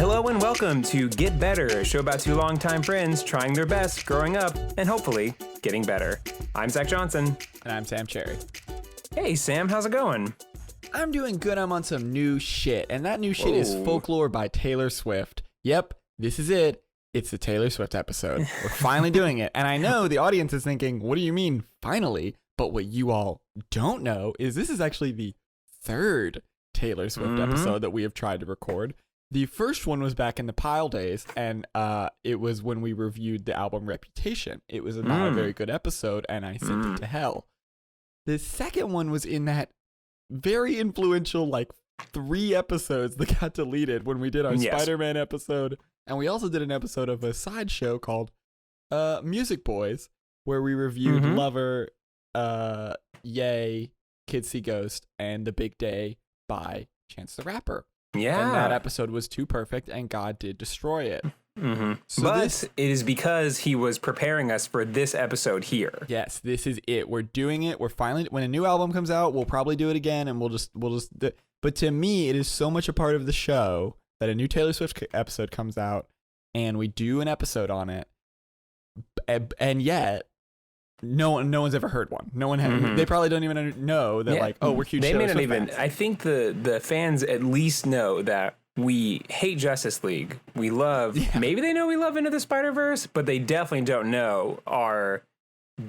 Hello and welcome to Get Better, a show about two longtime friends trying their best, growing up, and hopefully getting better. I'm Zach Johnson. And I'm Sam Cherry. Hey Sam, how's it going? I'm doing good. I'm on some new shit. And that new shit is Folklore by Taylor Swift. Yep, this is it. It's the Taylor Swift episode. We're finally doing it. And I know the audience is thinking, what do you mean, finally? But what you all don't know is this is actually the third Taylor Swift episode that we have tried to record. The first one was back in the Pile days, and it was when we reviewed the album Reputation. It was not a very good episode, and I sent it to hell. The second one was in that very influential, 3 episodes that got deleted when we did our Spider-Man episode. And we also did an episode of a sideshow called Music Boys, where we reviewed Lover, Yay, Kids See Ghost, and The Big Day by Chance the Rapper. Yeah. And that episode was too perfect, and God did destroy it. So but it is because he was preparing us for this episode here. Yes, this is it. We're doing it. We're finally, when a new album comes out, we'll probably do it again, and we'll just. But to me, it is so much a part of the show that a new Taylor Swift episode comes out, and we do an episode on it, and yet no one's ever heard one. No one has. They probably don't even know that. We're huge. They may not Swift even. fans. I think the fans at least know that we hate Justice League. We love. Yeah. Maybe they know we love Into the Spider-Verse, but they definitely don't know our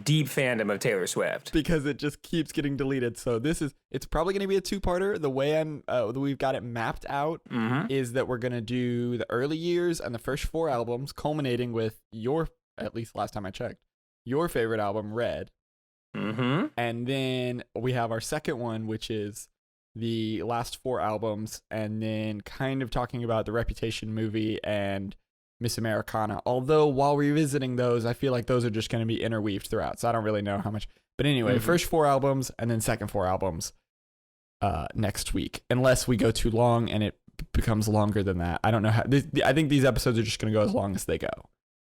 deep fandom of Taylor Swift because it just keeps getting deleted. So it's probably going to be a 2-parter. The way we've got it mapped out is that we're going to do the early years and the first 4 albums, culminating with at least last time I checked, your favorite album, Red. And then we have our second one, which is the last 4 albums, and then kind of talking about the Reputation movie and Miss Americana. Although while revisiting those, I feel like those are just going to be interweaved throughout, so I don't really know how much. But anyway, first 4 albums and then second 4 albums next week, unless we go too long and it becomes longer than that. I don't know how. I think these episodes are just going to go as long as they go.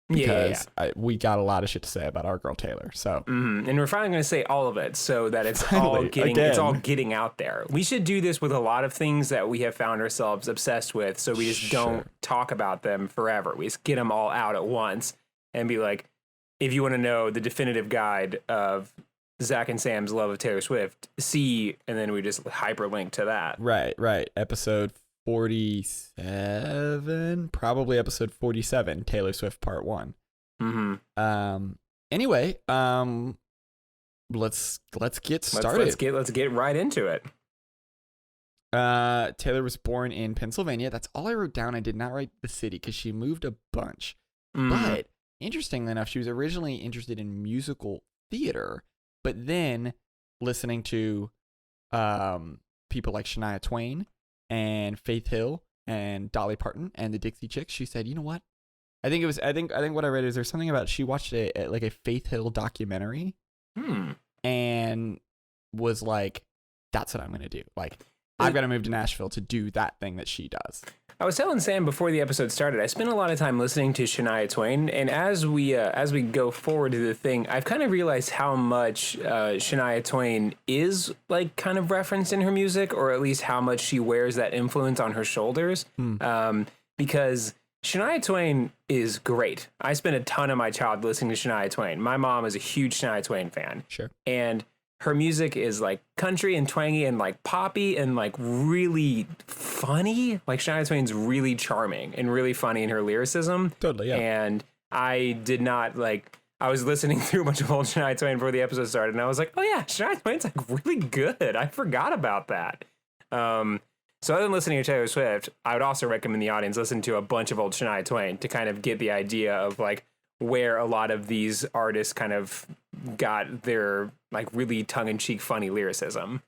Because we got a lot of shit to say about our girl Taylor. So and we're finally going to say all of it so that it's all getting out there. We should do this with a lot of things that we have found ourselves obsessed with, so we just don't talk about them forever. We just get them all out at once and be like, if you want to know the definitive guide of Zach and Sam's love of Taylor Swift, see, and then we just hyperlink to that. Right. Episode 47, probably episode 47, Taylor Swift Part 1. Anyway, let's get started. Let's get right into it. Taylor was born in Pennsylvania. That's all I wrote down. I did not write the city because she moved a bunch. But interestingly enough, she was originally interested in musical theater, but then listening to people like Shania Twain and Faith Hill and Dolly Parton and the Dixie Chicks, she said, you know what? I think what I read is there's something about she watched a Faith Hill documentary and was like, that's what I'm going to do. I've got to move to Nashville to do that thing that she does. I was telling Sam before the episode started, I spent a lot of time listening to Shania Twain, and as we go forward to the thing, I've kind of realized how much Shania Twain is kind of referenced in her music, or at least how much she wears that influence on her shoulders. Because Shania Twain is great. I spent a ton of my childhood listening to Shania Twain. My mom is a huge Shania Twain fan. Sure. And her music is country and twangy and poppy and really funny. Shania Twain's really charming and really funny in her lyricism. Totally, yeah. And I did not I was listening through a bunch of old Shania Twain before the episode started, and I was like, oh yeah, Shania Twain's really good. I forgot about that. So other than listening to Taylor Swift, I would also recommend the audience listen to a bunch of old Shania Twain to kind of get the idea of where a lot of these artists kind of got their really tongue-in-cheek funny lyricism.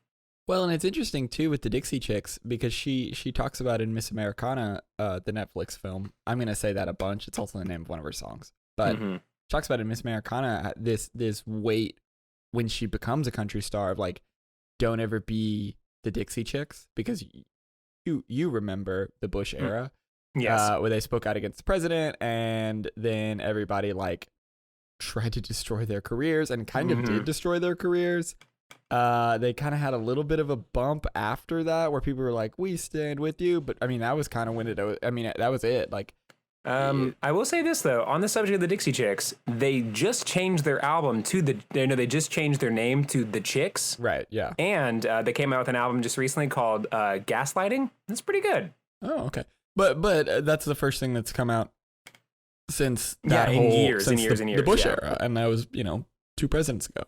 Well, and it's interesting too with the Dixie Chicks because she talks about in Miss Americana, the Netflix film. I'm gonna say that a bunch. It's also the name of one of her songs. But she talks about in Miss Americana this weight when she becomes a country star of don't ever be the Dixie Chicks, because you remember the Bush era. Yes. Where they spoke out against the president, and then everybody tried to destroy their careers and kind of did destroy their careers. They kind of had a little bit of a bump after that where people were like, "We stand with you," but I mean that was kind of when that was it. Like, I will say this though, on the subject of the Dixie Chicks, they just changed their album to they just changed their name to the Chicks, right? Yeah. and they came out with an album just recently called Gaslighting. That's pretty good. Oh, okay. But that's the first thing that's come out since that in years, the Bush era, and that was 2 presidents ago.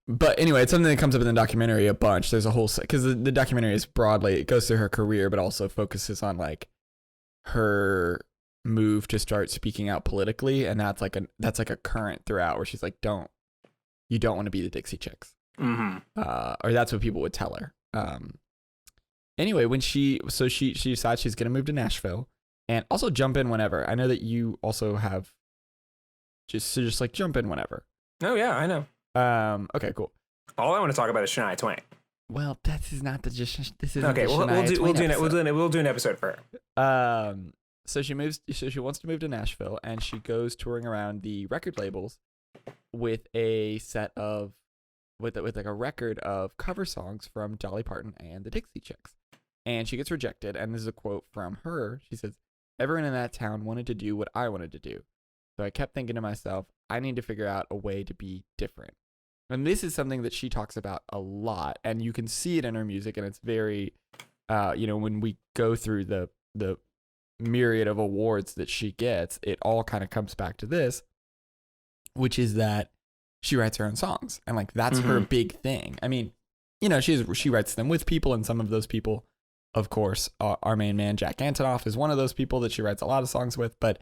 But anyway, it's something that comes up in the documentary a bunch. There's a whole because the documentary is broadly, it goes through her career, but also focuses on like her move to start speaking out politically, and that's like a current throughout where she's like, you don't want to be the Dixie Chicks, or that's what people would tell her. Anyway, when she decides she's gonna move to Nashville, and also jump in whenever. I know that you also have just like jump in whenever. Oh yeah, I know. Okay, cool. All I want to talk about is Shania Twain. Well, this is not this isn't okay. We'll do an episode for her. So she wants to move to Nashville, and she goes touring around the record labels with a set of with like a record of cover songs from Dolly Parton and the Dixie Chicks, and she gets rejected. And this is a quote from her. She says, "Everyone in that town wanted to do what I wanted to do, so I kept thinking to myself, I need to figure out a way to be different." And this is something that she talks about a lot, and you can see it in her music, and it's very, when we go through the myriad of awards that she gets, it all kind of comes back to this, which is that she writes her own songs, and like that's her big thing. I mean, she writes them with people, and some of those people, of course, our main man Jack Antonoff is one of those people that she writes a lot of songs with, but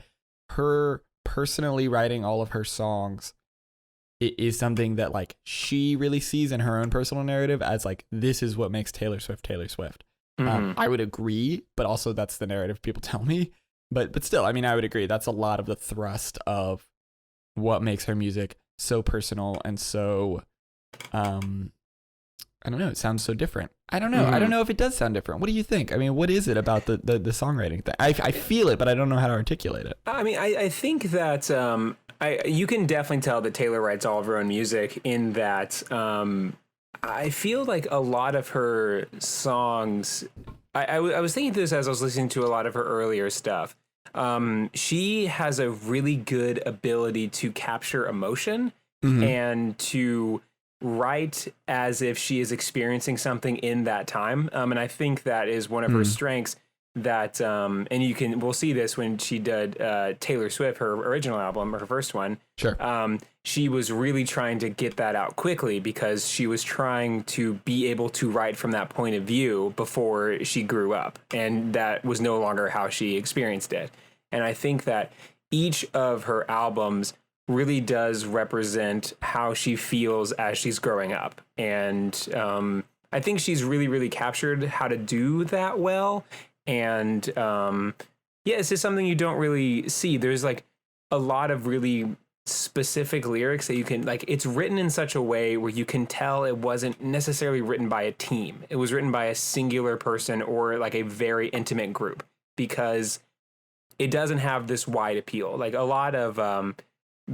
her personally writing all of her songs, it is something that like she really sees in her own personal narrative as like, this is what makes Taylor Swift Taylor Swift. I would agree, but also that's the narrative people tell me. But still, I mean, I would agree. That's a lot of the thrust of what makes her music so personal and so, I don't know. It sounds so different. I don't know. I don't know if it does sound different. What do you think? I mean, what is it about the songwriting thing? I feel it, but I don't know how to articulate it. I mean, I think that you can definitely tell that Taylor writes all of her own music in that I feel like a lot of her songs, I was thinking this as I was listening to a lot of her earlier stuff. She has a really good ability to capture emotion and to write as if she is experiencing something in that time. And I think that is one of her strengths that, and we'll see this when she did Taylor Swift, her original album, or her first one. Sure. She was really trying to get that out quickly because she was trying to be able to write from that point of view before she grew up. And that was no longer how she experienced it. And I think that each of her albums really does represent how she feels as she's growing up. And I think she's really, really captured how to do that well. And it's just something you don't really see. There's like a lot of really specific lyrics that you can, like, it's written in such a way where you can tell it wasn't necessarily written by a team. It was written by a singular person or like a very intimate group, because it doesn't have this wide appeal. Like a lot of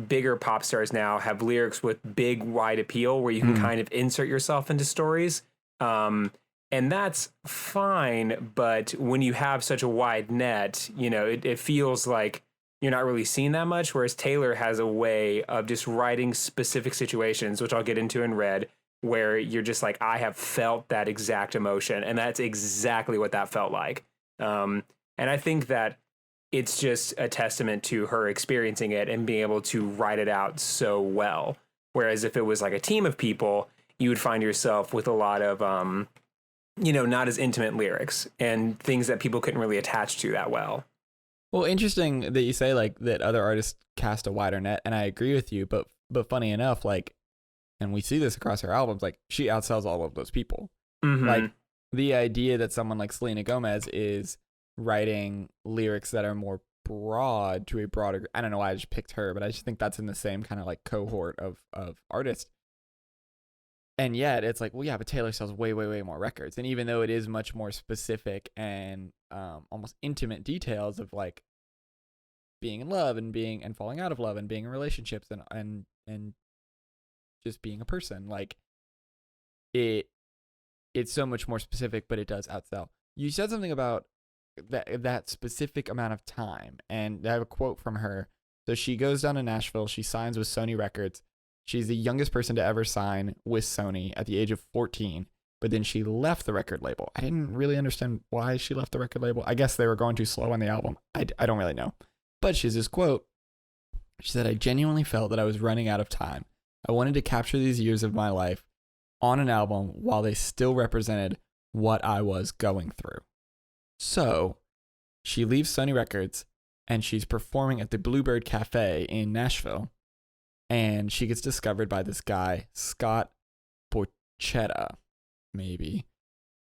bigger pop stars now have lyrics with big wide appeal where you can kind of insert yourself into stories. And that's fine, but when you have such a wide net, it feels like you're not really seeing that much, whereas Taylor has a way of just writing specific situations, which I'll get into in Red, where you're just like, I have felt that exact emotion, and that's exactly what that felt like. And I think that it's just a testament to her experiencing it and being able to write it out so well. Whereas if it was like a team of people, you would find yourself with a lot of, not as intimate lyrics and things that people couldn't really attach to that well. Well, interesting that you say like that other artists cast a wider net, and I agree with you, but funny enough, like, and we see this across her albums, like she outsells all of those people. Like the idea that someone like Selena Gomez is writing lyrics that are more broad to a broader, I don't know why I just picked her, but I just think that's in the same kind of like cohort of artists. And yet it's like, well, yeah, but Taylor sells way, way, way more records. And even though it is much more specific and almost intimate details of like being in love and falling out of love and being in relationships and just being a person. Like it's so much more specific, but it does outsell. You said something about that specific amount of time, and I have a quote from her. So she goes down to Nashville, she signs with Sony Records. She's the youngest person to ever sign with Sony at the age of 14, but then she left the record label. I didn't really understand why she left the record label. I guess they were going too slow on the album. I don't really know. But she has this quote. She said, "I genuinely felt that I was running out of time. I wanted to capture these years of my life on an album while they still represented what I was going through." So she leaves Sony Records and she's performing at the Bluebird Cafe in Nashville. And she gets discovered by this guy, Scott Borchetta, maybe.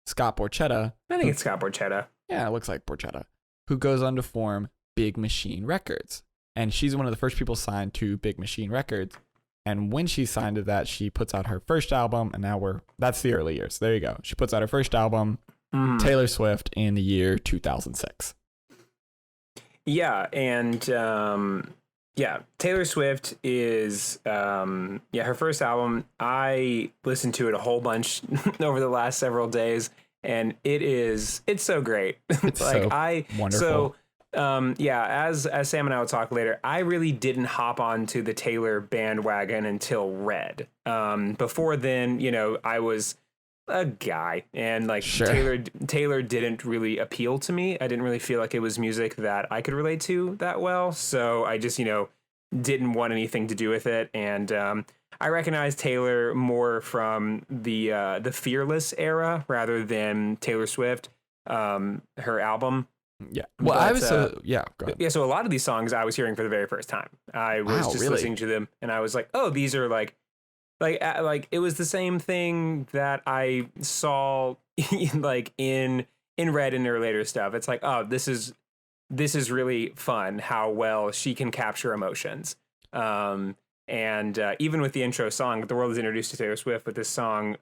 Scott Borchetta. I think it's Scott Borchetta. Yeah, it looks like Borchetta. Who goes on to form Big Machine Records. And she's one of the first people signed to Big Machine Records. And when she signed to that, she puts out her first album. And now that's the early years. There you go. She puts out her first album, Taylor Swift, in the year 2006. Yeah, and Taylor Swift is her first album. I listened to it a whole bunch over the last several days, and it's so great. It's wonderful. So as Sam and I will talk later, I really didn't hop onto the Taylor bandwagon until Red. Before then, I was a guy, and sure. Taylor didn't really appeal to me. I didn't really feel like it was music that I could relate to that well. So I just, didn't want anything to do with it. And I recognized Taylor more from the Fearless era rather than Taylor Swift, her album. Yeah. Well, go ahead. Yeah. So a lot of these songs I was hearing for the very first time. I was listening to them, and I was like, oh, these are like it was the same thing that I saw in Red and her later stuff. It's like, oh, this is really fun how well she can capture emotions. And even with the intro song, the world is introduced to Taylor Swift with this song,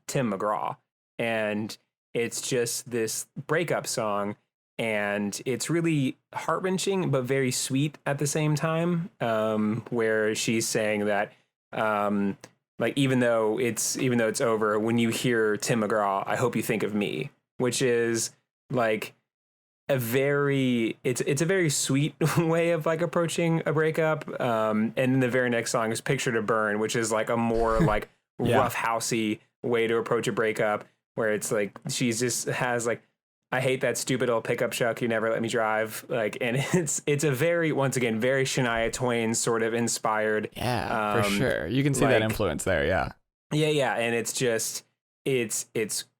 Tim McGraw. And it's just this breakup song, and it's really heart-wrenching, but very sweet at the same time, where she's saying that, even though it's over, when you hear Tim McGraw, I hope you think of me, which is a very sweet way of approaching a breakup. And then the very next song is Picture to Burn, which is a more rough housey way to approach a breakup, where it's she just has I hate that stupid old pickup truck you never let me drive. And it's a very, once again, very Shania Twain sort of inspired. Yeah, for sure. You can see that influence there. Yeah. Yeah. And it's just, it's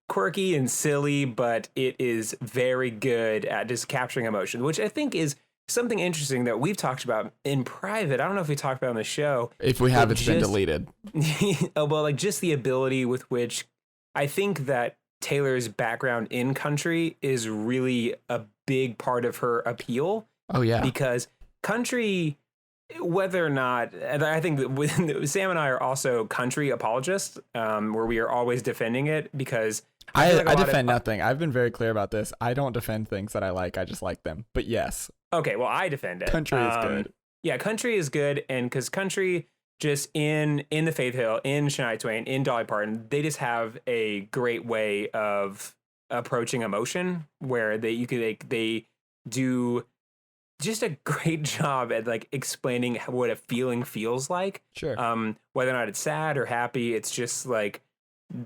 quirky and silly, but it is very good at just capturing emotion, which I think is something interesting that we've talked about in private. I don't know if we talked about on the show. If we have, it's been deleted. Well, just the ability with which I think that Taylor's background in country is really a big part of her appeal. Oh, yeah. Because country, whether or not, and I think that Sam and I are also country apologists, where we are always defending it, because I defend nothing. I've been very clear about this. I don't defend things that I like. I just like them. But yes. Okay, well, I defend it. Country is good. Yeah, country is good. And because country, just in the Faith Hill, in Shania Twain, in Dolly Parton, they just have a great way of approaching emotion, where they do just a great job at explaining what a feeling feels like. Sure. Whether or not it's sad or happy, it's just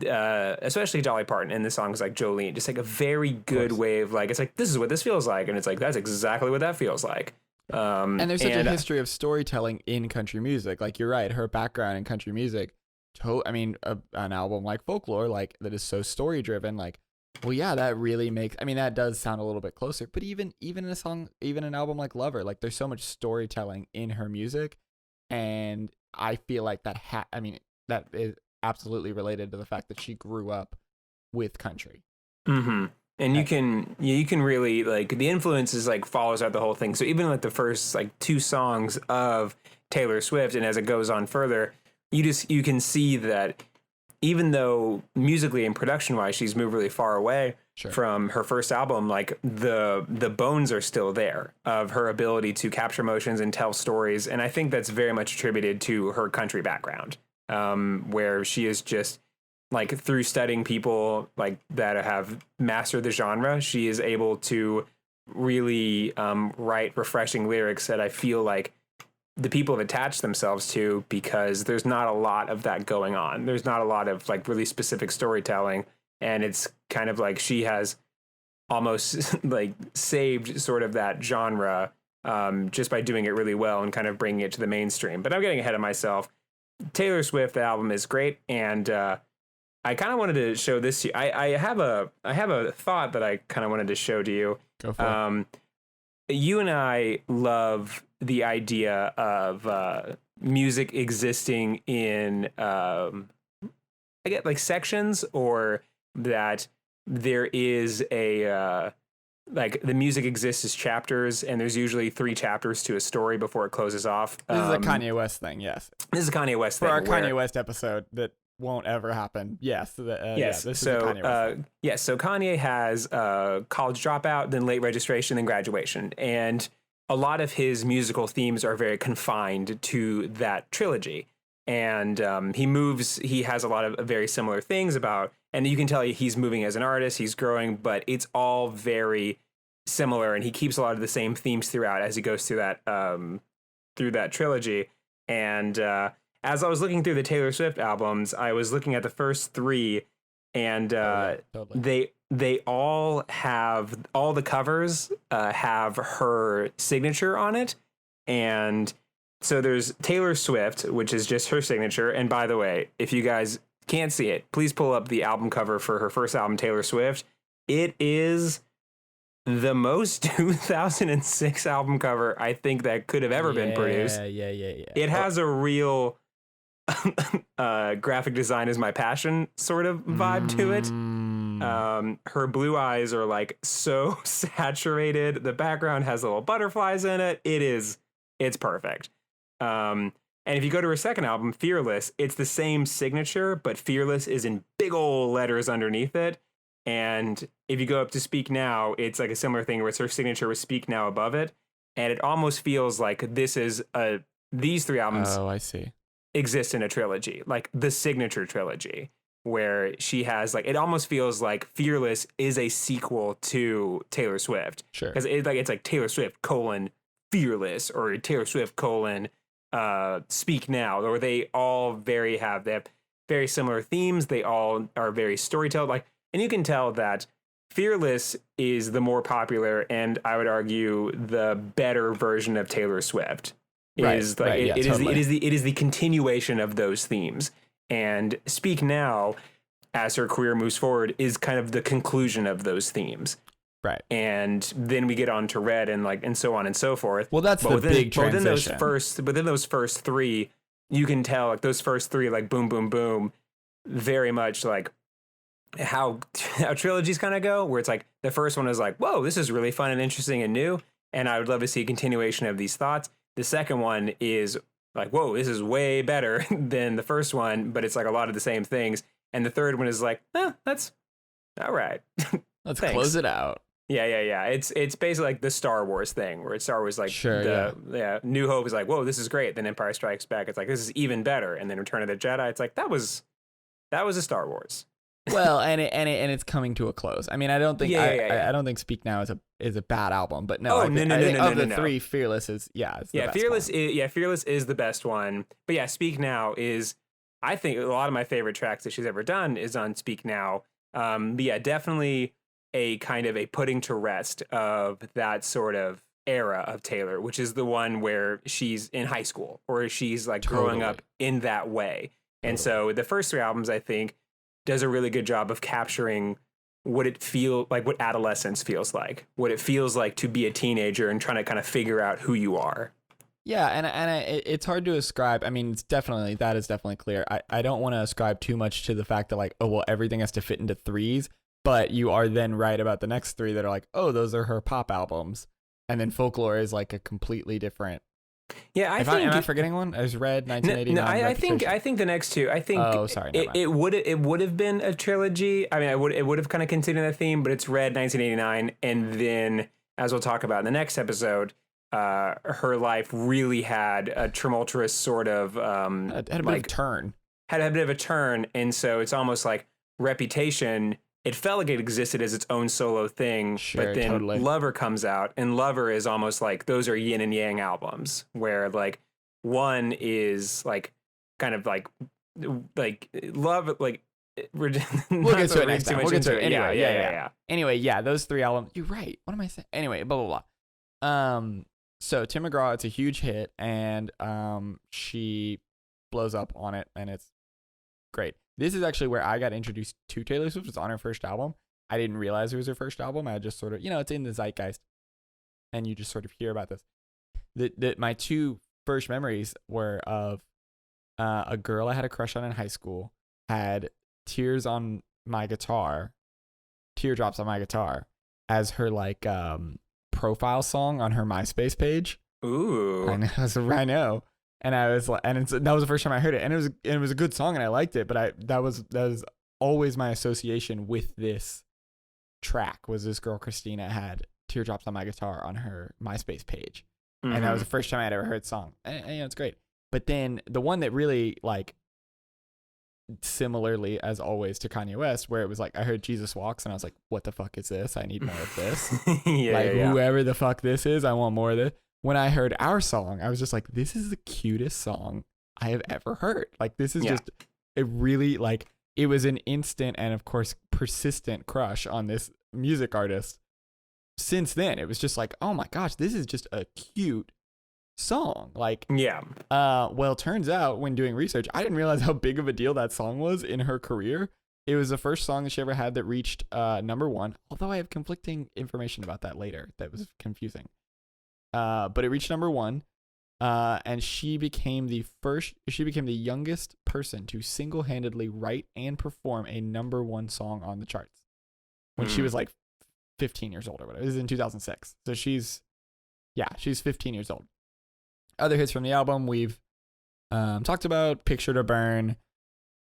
especially Dolly Parton in the songs like Jolene, just a very good way of it's this is what this feels like, and it's that's exactly what that feels like. And there's such a history of storytelling in country music. You're right, her background in country music. An album like Folklore, that is so story driven. Well, yeah, that really makes. That does sound a little bit closer. But even in a song, even an album like Lover, there's so much storytelling in her music, and I feel like that. That is absolutely related to the fact that she grew up with country. Mm-hmm. And you can really the influences follows out the whole thing. So even the first 2 songs of Taylor Swift, and as it goes on further, you can see that even though musically and production wise she's moved really far away from her first album, the bones are still there of her ability to capture emotions and tell stories. And I think that's very much attributed to her country background. where she is just like through studying people like that have mastered the genre, she is able to really write refreshing lyrics that I feel like the people have attached themselves to, because there's not a lot of that going on. There's not a lot of like really specific storytelling, and it's kind of like she has almost like saved sort of that genre just by doing it really well and kind of bringing it to the mainstream. But I'm getting ahead of myself. Taylor Swift, the album is great, and I kind of wanted to show this to you. I have a thought that I kind of wanted to show to you. Go for it. You and I love the idea of music existing in I get like sections, or that there is a like the music exists as chapters, and there's usually 3 chapters to a story before it closes off. This is a Kanye West thing, yes. This is a Kanye West For thing. our Kanye West episode that won't ever happen. Yes. Yes. This so, is a Kanye West thing. Yes. So Kanye has college dropout, then late registration, then graduation. And a lot of his musical themes are very confined to that trilogy. And he has a lot of very similar things about, and you can tell he's moving as an artist, he's growing, but it's all very similar. And he keeps a lot of the same themes throughout as he goes through that trilogy. And as I was looking through the Taylor Swift albums, I was looking at the first 3, and Totally. they all have, all the covers have her signature on it. And so there's Taylor Swift, which is just her signature. And by the way, if you guys can't see it, please pull up the album cover for her first album, Taylor Swift. It is the most 2006 album cover I think that could have ever been produced. Yeah. It has a real graphic design is my passion sort of vibe to it. Her blue eyes are like so saturated. The background has little butterflies in it. It's perfect. And if you go to her second album, Fearless, it's the same signature, but Fearless is in big old letters underneath it. And if you go up to Speak Now, it's like a similar thing where it's her signature with Speak Now above it. And it almost feels like these 3 albums I see. exist in a trilogy, like the signature trilogy, where she has like, it almost feels like Fearless is a sequel to Taylor Swift. Sure. Because it's like Taylor Swift : Fearless, or Taylor Swift : Speak Now, or they have very similar themes. They all are very storytelling. Like, and you can tell that Fearless is the more popular, and I would argue the better version of Taylor Swift. It is the continuation of those themes. And Speak Now, as her career moves forward, is kind of the conclusion of those themes. Right. And then we get on to Red and so on and so forth. Well, that's the big transition. Within those first 3, you can tell like those first 3, like boom, boom, boom, very much like how trilogies kind of go, where it's like the first one is like, whoa, this is really fun and interesting and new, and I would love to see a continuation of these thoughts. The second one is like, whoa, this is way better than the first one, but it's like a lot of the same things. And the third one is like, that's all right. Let's close it out. Yeah. It's basically like the Star Wars thing, where it's Star Wars like New Hope is like, whoa, this is great. Then Empire Strikes Back, it's like, this is even better. And then Return of the Jedi, it's like, that was a Star Wars. Well, and it's coming to a close. I mean, I don't think I don't think Speak Now is a bad album, but no. Of the 3, Fearless is Fearless is the best one. But yeah, Speak Now is, I think, a lot of my favorite tracks that she's ever done is on Speak Now. But yeah, definitely a kind of a putting to rest of that sort of era of Taylor, which is the one where she's in high school, or she's like growing up in that way. And so the first 3 albums, I think, does a really good job of capturing what adolescence feels like, what it feels like to be a teenager and trying to kind of figure out who you are. Yeah, and it's hard to ascribe. I mean, that is definitely clear. I don't want to ascribe too much to the fact that like, oh, well, everything has to fit into 3s, but you are then right about the next 3 that are like, oh, those are her pop albums. And then Folklore is like a completely different. Yeah, am I forgetting one? I was Red 1989. No, I think the next 2. I think. Oh, sorry. It would have been a trilogy. I mean, it would have kind of continued that theme, but it's Red 1989, and then, as we'll talk about in the next episode, her life really had a tumultuous sort of had a big turn. had a bit of a turn, and so it's almost like Reputation. It felt like it existed as its own solo thing, Sure, but then totally. Lover comes out, and Lover is almost like those are yin and yang albums, where like one is like kind of like love like we'll get to it next time. We'll get to it anyway. Yeah. Anyway, yeah, those 3 albums. You're right. What am I saying? Anyway, blah blah blah. So Tim McGraw, it's a huge hit, and she blows up on it, and it's great. This is actually where I got introduced to Taylor Swift. It's on her first album. I didn't realize it was her first album. I just sort of, it's in the zeitgeist, and you just sort of hear about this. My 2 first memories were of a girl I had a crush on in high school had Teardrops on my guitar as her like profile song on her MySpace page. Ooh. I know. And I was like, that was the first time I heard it, and it was a good song, and I liked it. But that was always my association with this track. Was this girl Christina had Teardrops on my guitar on her MySpace page, and that was the first time I'd ever heard the song. And it's great. But then the one that really like, similarly as always to Kanye West, where it was like I heard Jesus Walks, and I was like, what the fuck is this? I need more of this. Whoever the fuck this is, I want more of this. When I heard our song, I was just like, this is the cutest song I have ever heard. Like, this is just a really, like, it was an instant and, of course, persistent crush on this music artist. Since then, it was just like, oh my gosh, this is just a cute song. Like, well, turns out when doing research, I didn't realize how big of a deal that song was in her career. It was the first song that she ever had that reached number 1, although I have conflicting information about that later. That was confusing. But it reached number 1, and she became the youngest person to single-handedly write and perform a number 1 song on the charts when she was like 15 years old or whatever. This is in 2006. So she's 15 years old. Other hits from the album we've talked about: Picture to Burn,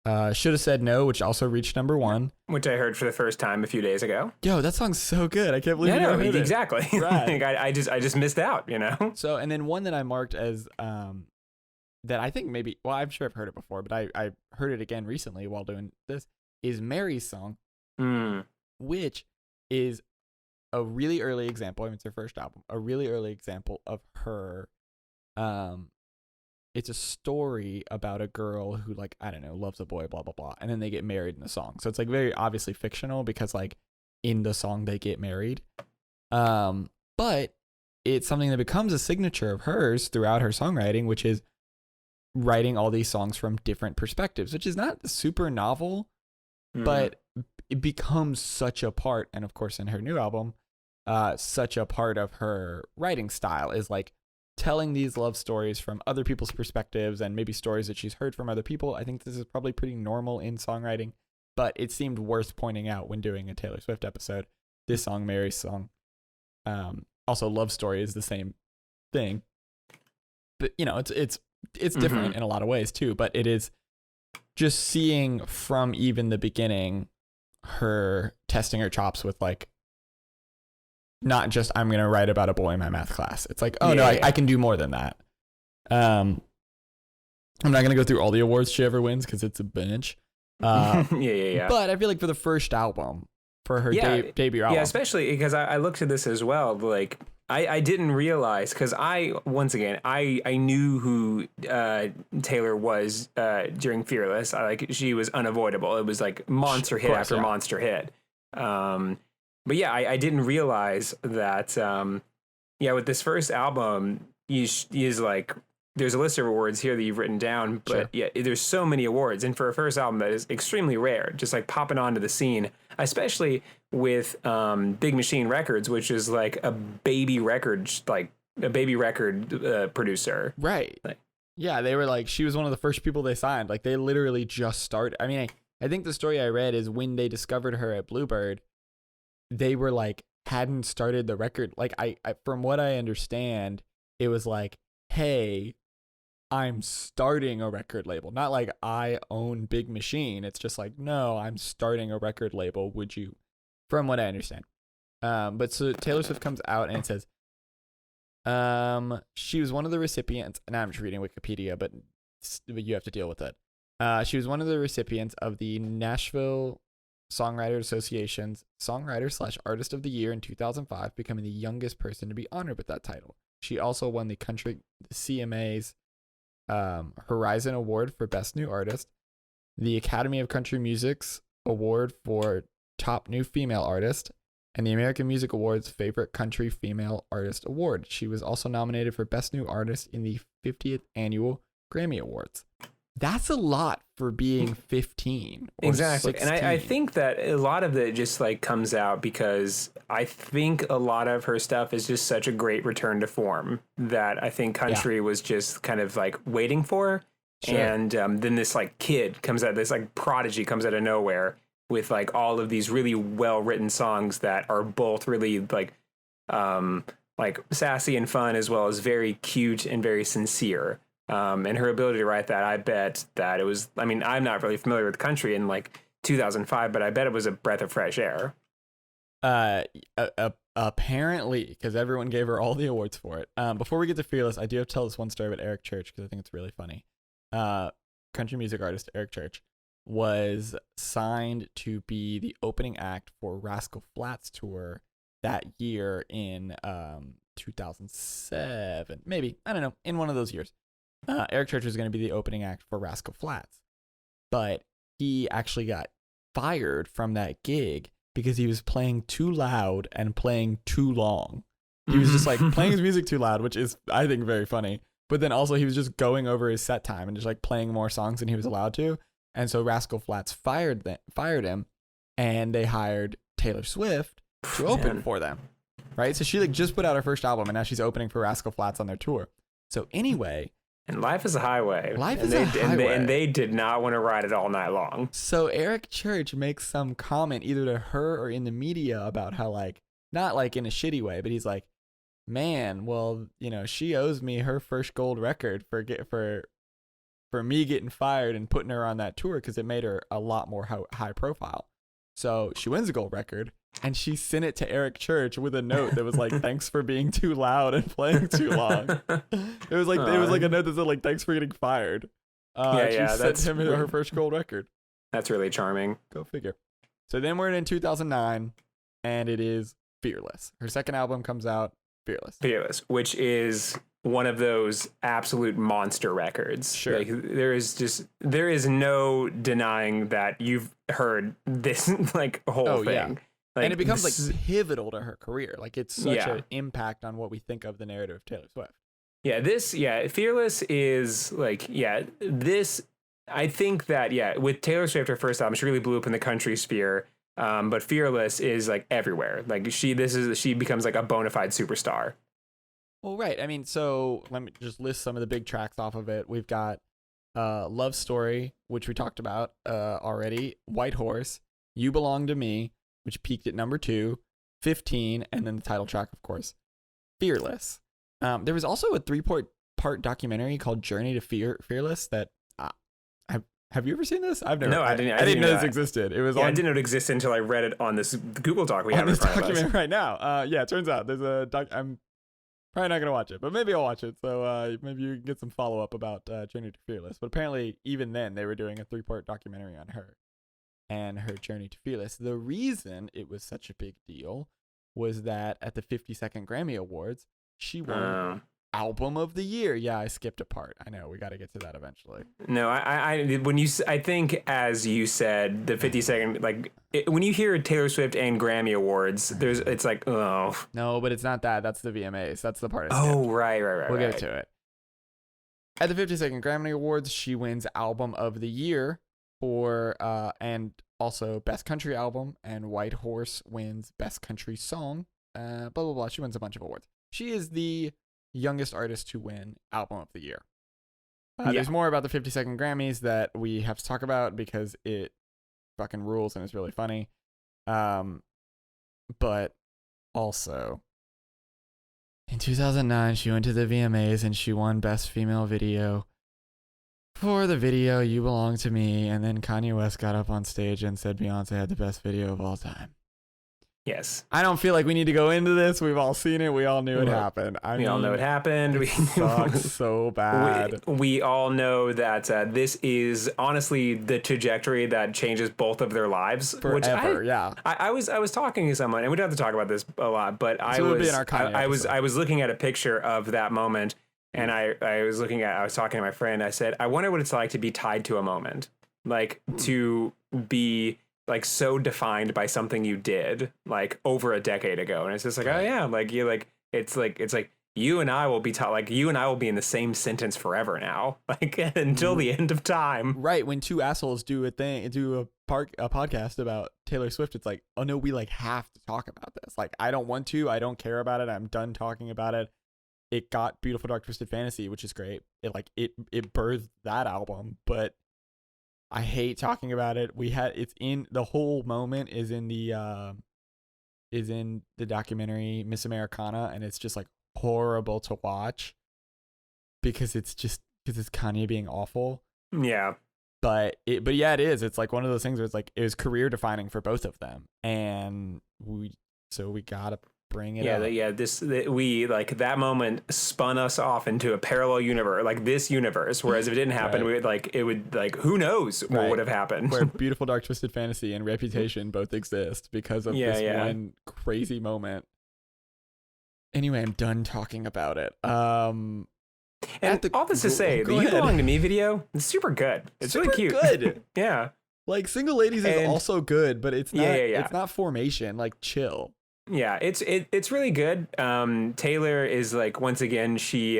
Should Have Said No, which also reached number 1. Which I heard for the first time a few days ago. Yo, that song's so good. I can't believe you never heard it. Exactly. Right. I just missed out, So, and then one that I marked as that I think maybe, well, I'm sure I've heard it before, but I heard it again recently while doing this, is Mary's song, which is a really early example. I mean, it's her first album. A really early example of her. It's a story about a girl who, like, I don't know, loves a boy, blah, blah, blah. And then they get married in the song. So it's like very obviously fictional because like in the song they get married. But it's something that becomes a signature of hers throughout her songwriting, which is writing all these songs from different perspectives, which is not super novel, but it becomes such a part. And of course, in her new album, such a part of her writing style is like telling these love stories from other people's perspectives and maybe stories that she's heard from other people. I think this is probably pretty normal in songwriting, but it seemed worth pointing out when doing a Taylor Swift episode. This song, Mary's song. Also, Love Story is the same thing, but it's different in a lot of ways too. But it is just seeing from even the beginning her testing her chops with like, not just I'm going to write about a boy in my math class. It's like, I can do more than that. I'm not going to go through all the awards she ever wins because it's a bunch. But I feel like for the first album, for her debut album. Yeah, especially because I looked at this as well. Like, I didn't realize, because I knew who Taylor was during Fearless. She was unavoidable. It was like monster hit after monster hit. But yeah, I didn't realize that, with this first album, he's like, there's a list of awards here that you've written down, but there's so many awards. And for a first album, that is extremely rare, just like popping onto the scene, especially with Big Machine Records, which is like a baby record producer. Right. They were like, she was one of the first people they signed. Like, they literally just started. I mean, I think the story I read is when they discovered her at Bluebird, they were like, hadn't started the record. Like, I from what I understand, it was like, hey, I'm starting a record label. Not like I own Big Machine. It's just like, no, I'm starting a record label. Would you? From what I understand. But so Taylor Swift comes out and it says, she was one of the recipients, and I'm just reading Wikipedia, but you have to deal with it. She was one of the recipients of the Nashville Songwriter Association's Songwriter/Artist of the Year in 2005, becoming the youngest person to be honored with that title. She also won the CMA's Horizon Award for Best New Artist, the Academy of Country Music's Award for Top New Female Artist, and the American Music Awards Favorite Country Female Artist Award. She was also nominated for Best New Artist in the 50th Annual Grammy Awards. That's a lot for being 15 or exactly 16. And I think that a lot of it just like comes out because I think a lot of her stuff is just such a great return to form that I think country was just kind of like waiting for. Sure. And then this like kid comes out, this like prodigy comes out of nowhere with like all of these really well written songs that are both really like sassy and fun, as well as very cute and very sincere. And her ability to write that, I bet that it was, I mean, I'm not really familiar with country in like 2005, but I bet it was a breath of fresh air. Apparently, because everyone gave her all the awards for it. Before we get to Fearless, I do have to tell this one story about Eric Church because I think it's really funny. Country music artist Eric Church was signed to be the opening act for Rascal Flatts tour that year in 2007, maybe, I don't know, in one of those years. Eric Church was going to be the opening act for Rascal Flatts, but he actually got fired from that gig because he was playing too loud and playing too long. He was just like playing his music too loud, which is, I think, very funny. But then also he was just going over his set time and just like playing more songs than he was allowed to. And so Rascal Flatts fired him, and they hired Taylor Swift to open for them. Right? So she like just put out her first album, and now she's opening for Rascal Flatts on their tour. So anyway, and life is a highway. And they did not want to ride it all night long. So Eric Church makes some comment either to her or in the media about how like, not like in a shitty way, but he's like, man, well, you know, she owes me her first gold record for me getting fired and putting her on that tour because it made her a lot more high profile. So she wins a gold record, and she sent it to Eric Church with a note that was like, "Thanks for being too loud and playing too long." It was like a note that said like, "Thanks for getting fired." She sent him her first gold record. That's really charming. Go figure. So then we're in 2009, and it is Fearless. Her second album comes out, Fearless, which is one of those absolute monster records. Sure. Like, there is no denying that you've heard this like whole thing. Yeah. Like, and it becomes like pivotal to her career. Like it's such an impact on what we think of the narrative of Taylor Swift. Fearless is like, this, I think that, with Taylor Swift, her first album, she really blew up in the country sphere. But Fearless is like everywhere. Like she becomes like a bona fide superstar. Well, right. I mean, so let me just list some of the big tracks off of it. We've got Love Story, which we talked about already, White Horse, You Belong to Me, which peaked at number 2, 15, and then the title track, of course, Fearless. There was also a 3-part documentary called Journey to Fearless that have you ever seen this? I've never. No, I didn't. I didn't know this existed. It was. I didn't know it existed until I read it on this Google Doc we have in front of us. Documentary right now. It turns out there's a doc. I'm probably not gonna watch it, but maybe I'll watch it. So maybe you can get some follow up about Journey to Fearless. But apparently, even then, they were doing a 3-part documentary on her and her journey to Fearless. The reason it was such a big deal was that at the 52nd Grammy Awards, she won Album of the Year. Yeah, I skipped a part. I know, we got to get to that eventually. No, I think as you said, the 52nd, like when you hear Taylor Swift and Grammy Awards, it's like, oh no, but it's not that. That's the VMAs. That's the part. Right. We'll get to it. At the 52nd Grammy Awards, she wins Album of the Year for and also Best Country Album, and White Horse wins Best Country Song. Blah blah blah. She wins a bunch of awards. She is the youngest artist to win Album of the Year. There's more about the 52nd Grammys that we have to talk about because it fucking rules and it's really funny. But also, in 2009, she went to the VMAs and she won Best Female Video for the video You Belong to Me, and then Kanye West got up on stage and said Beyonce had the best video of all time. Yes. I don't feel like we need to go into this. We've all seen it. We all knew it happened. We all know it happened. It sucks so bad. We all know that this is honestly the trajectory that changes both of their lives. Forever, yeah. I was talking to someone, and we don't have to talk about this a lot, but I was looking at a picture of that moment, and I was talking to my friend. I said, I wonder what it's like to be tied to a moment, like to be like so defined by something you did like over a decade ago. And it's just like, oh yeah, like you like it's like you and I will be taught, like you and I will be in the same sentence forever now, like until the end of time. Right. When two assholes do a podcast about Taylor Swift, it's like, oh no, we like have to talk about this. Like, I don't want to, I don't care about it. I'm done talking about it. It got Beautiful Dark Twisted Fantasy, which is great. It birthed that album, but I hate talking about it. The whole moment is in the documentary Miss Americana, and it's just like horrible to watch because it's Kanye being awful. Yeah. But yeah, it is. It's like one of those things where it's like it was career defining for both of them, and we gotta bring it up. We like that moment spun us off into a parallel universe, like this universe. Whereas if it didn't happen, it would who knows what would have happened. Where Beautiful Dark Twisted Fantasy and Reputation both exist because of this one crazy moment. Anyway, I'm done talking about it. And all this to say, the You Belong to Me video, it's super good. It's super really cute. Good. Yeah. Like Single Ladies is also good, but it's not. It's not Formation. Like chill. Yeah, it's really good. Taylor is like, once again, she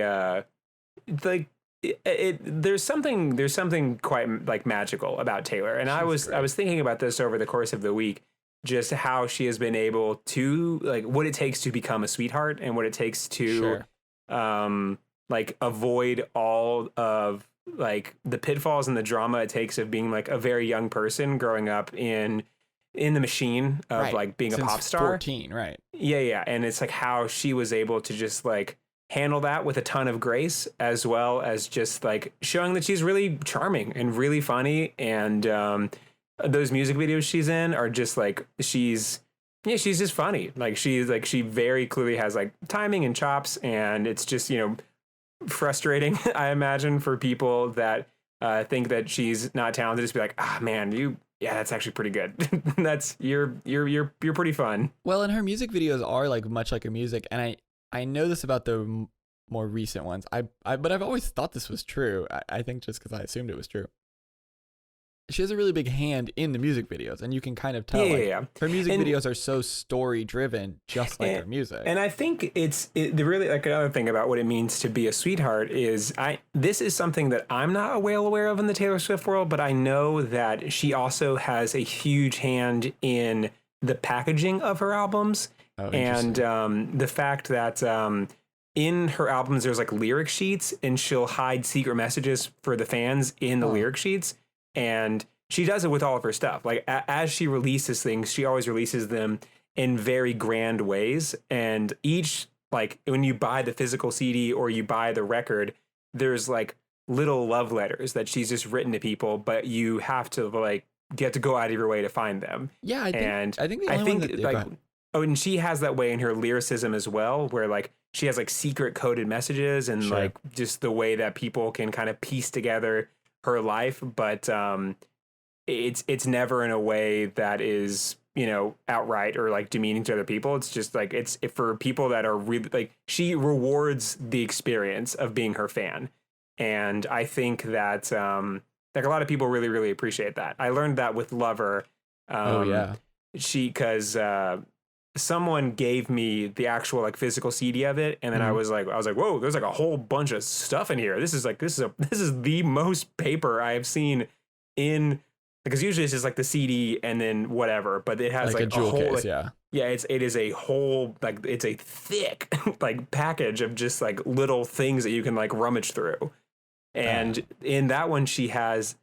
there's something quite like magical about Taylor. And I was thinking about this over the course of the week, just how she has been able to like what it takes to become a sweetheart and what it takes to like avoid all of like the pitfalls and the drama it takes of being like a very young person growing up in the machine of like being Since a pop star. 14, right. Yeah. And it's like how she was able to just like handle that with a ton of grace, as well as just like showing that she's really charming and really funny. And those music videos she's in are just like, she's just funny. Like she very clearly has like timing and chops, and it's just, frustrating, I imagine, for people that think that she's not talented, just be like, man, that's actually pretty good. That's you're pretty fun. Well, and her music videos are like much like her music, and I know this about the more recent ones. But I've always thought this was true. I think just because I assumed it was true. She has a really big hand in the music videos, and you can kind of tell. Her music videos are so story driven, just like her music. And I think the really like another thing about what it means to be a sweetheart is this is something that I'm not well aware of in the Taylor Swift world, but I know that she also has a huge hand in the packaging of her albums, and the fact that in her albums there's like lyric sheets, and she'll hide secret messages for the fans in the lyric sheets. And she does it with all of her stuff. Like as she releases things, she always releases them in very grand ways. And each, like when you buy the physical CD or you buy the record, there's like little love letters that she's just written to people, but you have to like get to go out of your way to find them. Yeah, I think and she has that way in her lyricism as well, where like she has like secret coded messages and like just the way that people can kind of piece together her life, but it's never in a way that is outright or like demeaning to other people. It's just like it's for people that are really like, she rewards the experience of being her fan, and I think that like a lot of people really, really appreciate that. I learned that with Lover. Because someone gave me the actual like physical CD of it, and then I was like, whoa, there's like a whole bunch of stuff in here. This is the most paper I have seen in, because usually it's just like the CD and then whatever, but it has like a jewel case, it is a whole, like it's a thick like package of just like little things that you can like rummage through. And in that one she has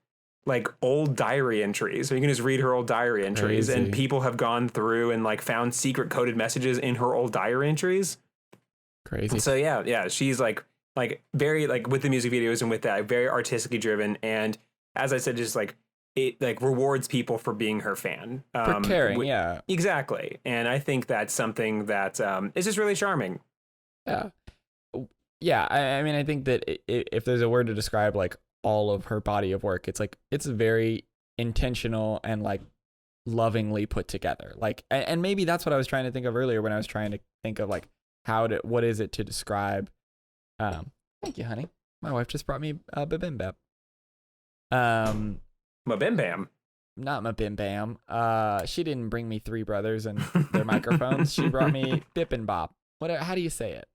like old diary entries, so you can just read her old diary entries. And people have gone through and like found secret coded messages in her old diary entries. Crazy. So yeah, she's like very like with the music videos and with that, very artistically driven. And as I said, just like it like rewards people for being her fan. For caring, yeah. Exactly. And I think that's something that is just really charming. Yeah. Yeah, I mean, I think that if there's a word to describe like all of her body of work, it's like it's very intentional and like lovingly put together. Like, and maybe that's what I was trying to think of earlier when I was trying to think of like what is it to describe. Thank you, honey. My wife just brought me a bibimbap. Mabimbam. Not Mabimbam. She didn't bring me Three Brothers and their microphones. She brought me Bip and Bop. How do you say it?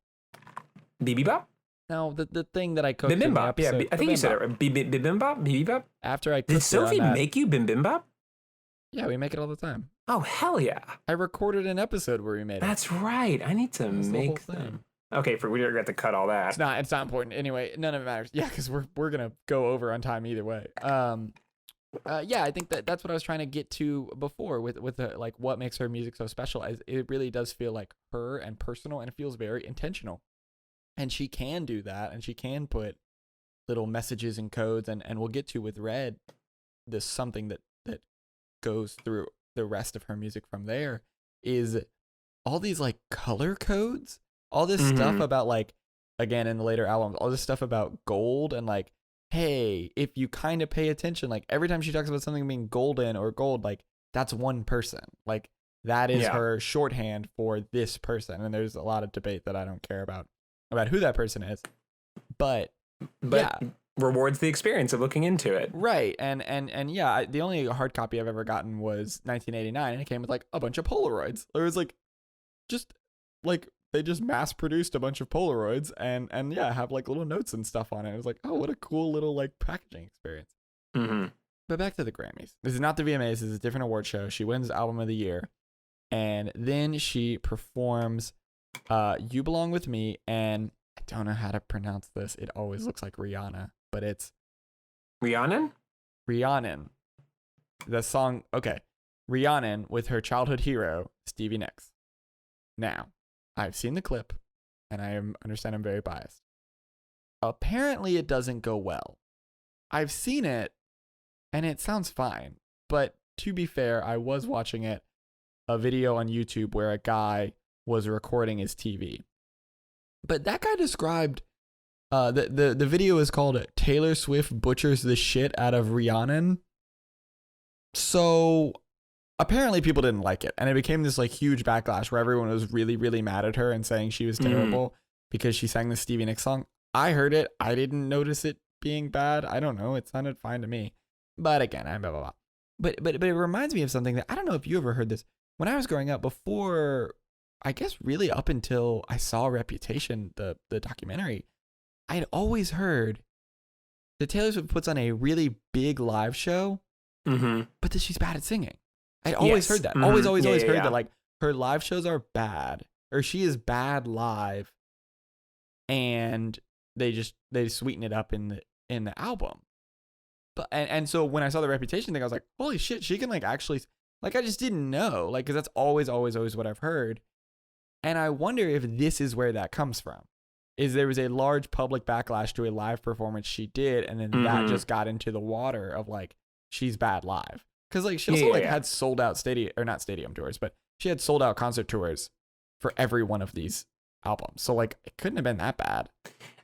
Bibimbap? No, the thing that I cooked. Bibimbap. Yeah, I think you said it right. Bibimbap? Bibimbap? After I cooked Did Sophie make you bibimbap? Yeah, we make it all the time. Oh, hell yeah. I recorded an episode where we made it. That's right. I need to make them. Okay, we're gonna have to cut all that. It's not important. Anyway, none of it matters. Yeah, because we're gonna go over on time either way. Yeah, I think that's what I was trying to get to before with like what makes her music so special. It really does feel like her and personal, and it feels very intentional. And she can do that, and she can put little messages and codes, and we'll get to with Red, this something that goes through the rest of her music from there is all these like color codes, all this stuff about like, again, in the later albums, all this stuff about gold and like, hey, if you kind of pay attention, like every time she talks about something being golden or gold, like that's one person. Like that is her shorthand for this person. And there's a lot of debate that I don't care about who that person is, but yeah, rewards the experience of looking into it. Right. And yeah, the only hard copy I've ever gotten was 1989, and it came with like a bunch of Polaroids. It was like just like they just mass produced a bunch of Polaroids and yeah, have like little notes and stuff on it. It was like, oh, what a cool little like packaging experience. But back to the Grammys. This is not the VMAs. This is a different award show. She wins Album of the Year, and then she performs You Belong With Me, and I don't know how to pronounce this. It always looks like Rihanna, but it's Rhiannon. The song, okay. Rhiannon with her childhood hero, Stevie Nicks. Now, I've seen the clip, and I understand I'm very biased. Apparently, it doesn't go well. I've seen it, and it sounds fine. But to be fair, I was watching a video on YouTube where a guy was recording his TV. But that guy described the video is called Taylor Swift Butchers the Shit Out of Rhiannon. So apparently people didn't like it, and it became this like huge backlash where everyone was really, really mad at her and saying she was terrible because she sang the Stevie Nicks song. I heard it. I didn't notice it being bad. I don't know. It sounded fine to me. But again, I'm blah, blah, blah. But it reminds me of something that I don't know if you ever heard this. When I was growing up, before, I guess really up until I saw Reputation, the documentary, I had always heard that Taylor Swift puts on a really big live show, but that she's bad at singing. I always heard that. Always heard that like her live shows are bad, or she is bad live, and they sweeten it up in the album. But and so when I saw the Reputation thing, I was like, holy shit, she can like actually, like, I just didn't know, like, because that's always what I've heard. And I wonder if this is where that comes from. Is there was a large public backlash to a live performance she did, and then that just got into the water of like, she's bad live. Because like she also had sold out stadium tours, but she had sold out concert tours for every one of these albums. So like it couldn't have been that bad.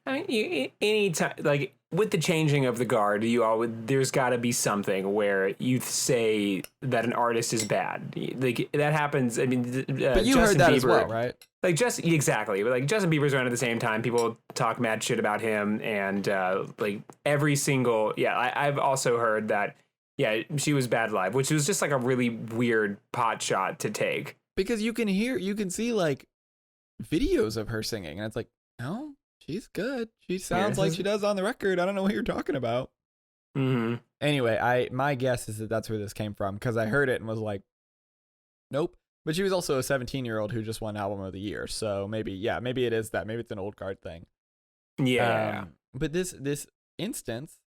I mean, anytime, like with the changing of the guard, there's got to be something where you say that an artist is bad. Like that happens. I mean, but you heard that Bieber, as well, right? Like exactly. But like Justin Bieber's around at the same time. People talk mad shit about him, and like every single I've also heard that. Yeah, she was bad live, which was just like a really weird pot shot to take. Because you can see like videos of her singing, and it's like, no, she's good. She sounds like she does on the record. I don't know what you're talking about. Anyway, my guess is that that's where this came from, because I heard it and was like, nope. But she was also a 17-year-old who just won Album of the Year, so maybe it is that. Maybe it's an old guard thing. Yeah. But this instance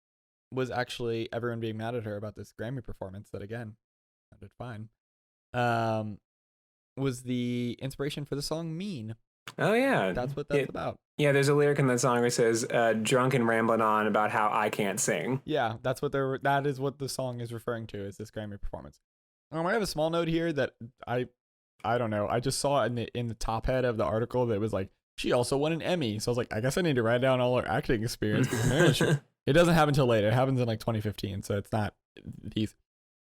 was actually everyone being mad at her about this Grammy performance that, again, sounded fine, was the inspiration for the song Mean. Oh yeah, That's what that's about. Yeah, there's a lyric in that song where it says, "Drunk and rambling on about how I can't sing." Yeah, that is what the song is referring to, is this Grammy performance. I have a small note here that I don't know. I just saw in the top head of the article that it was like, she also won an Emmy. So I was like, I guess I need to write down all her acting experience. It doesn't happen until later. It happens in like 2015, so it's not these.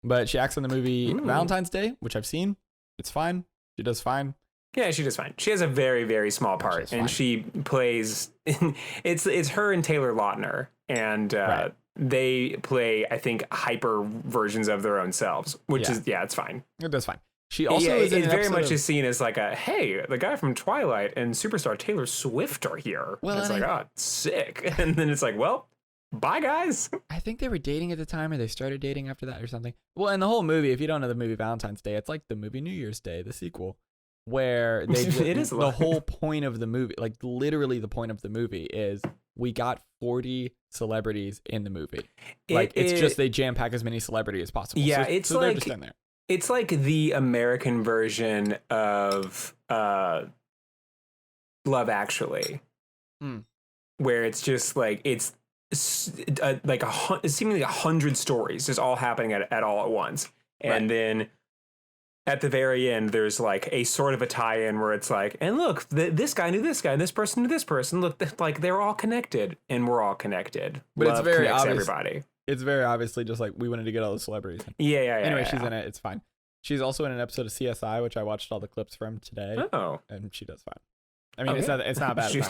But she acts in the movie Valentine's Day, which I've seen. It's fine. She does fine. Yeah, she does fine. She has a very, very small part, and she plays. It's her and Taylor Lautner, and they play, I think, hyper versions of their own selves, which is it's fine. It does fine. She also is it very much is seen as like hey, the guy from Twilight and superstar Taylor Swift are here. Well, it's like, oh, sick, and then it's like, well, bye guys. I think they were dating at the time, or they started dating after that, or something. Well, in the whole movie, if you don't know the movie Valentine's Day, it's like the movie New Year's Day, the sequel, where they it is the whole point of the movie, like literally the point of the movie, is we got 40 celebrities in the movie. It's just they jam pack as many celebrities as possible. Yeah, so, it's so like they're just in there. It's like the American version of Love Actually, where it's just like it's like seemingly 100 stories just all happening at all at once, and then at the very end there's like a sort of a tie-in where it's like, and look, this guy knew this guy, and this person knew this person. Look, like they're all connected, and we're all connected. But Love it's very connects obvious. Everybody. It's very obviously just like we wanted to get all the celebrities. Yeah. Anyway, she's in it. It's fine. She's also in an episode of CSI, which I watched all the clips from today. Oh, and she does fine. I mean, it's not bad. She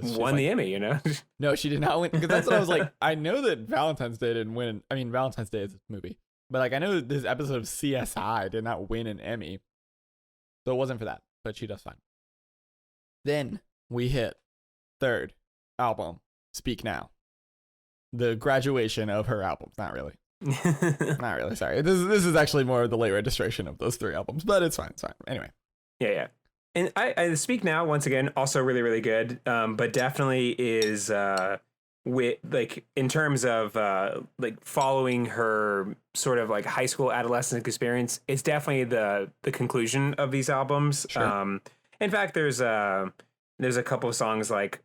won the Emmy, you know. No, she did not win, because that's what I was like. I know that Valentine's Day didn't win. I mean, Valentine's Day is a movie, but like I know this episode of CSI did not win an Emmy, so it wasn't for that. But she does fine. Then we hit third album, Speak Now. The graduation of her albums. Not really. Not really. Sorry. This is actually more of the late registration of those three albums, but it's fine. It's fine. Anyway. Yeah. And I Speak Now, once again, also really, really good. But definitely is with like in terms of like following her sort of like high school adolescent experience, it's definitely the conclusion of these albums. Sure. In fact, there's a couple of songs like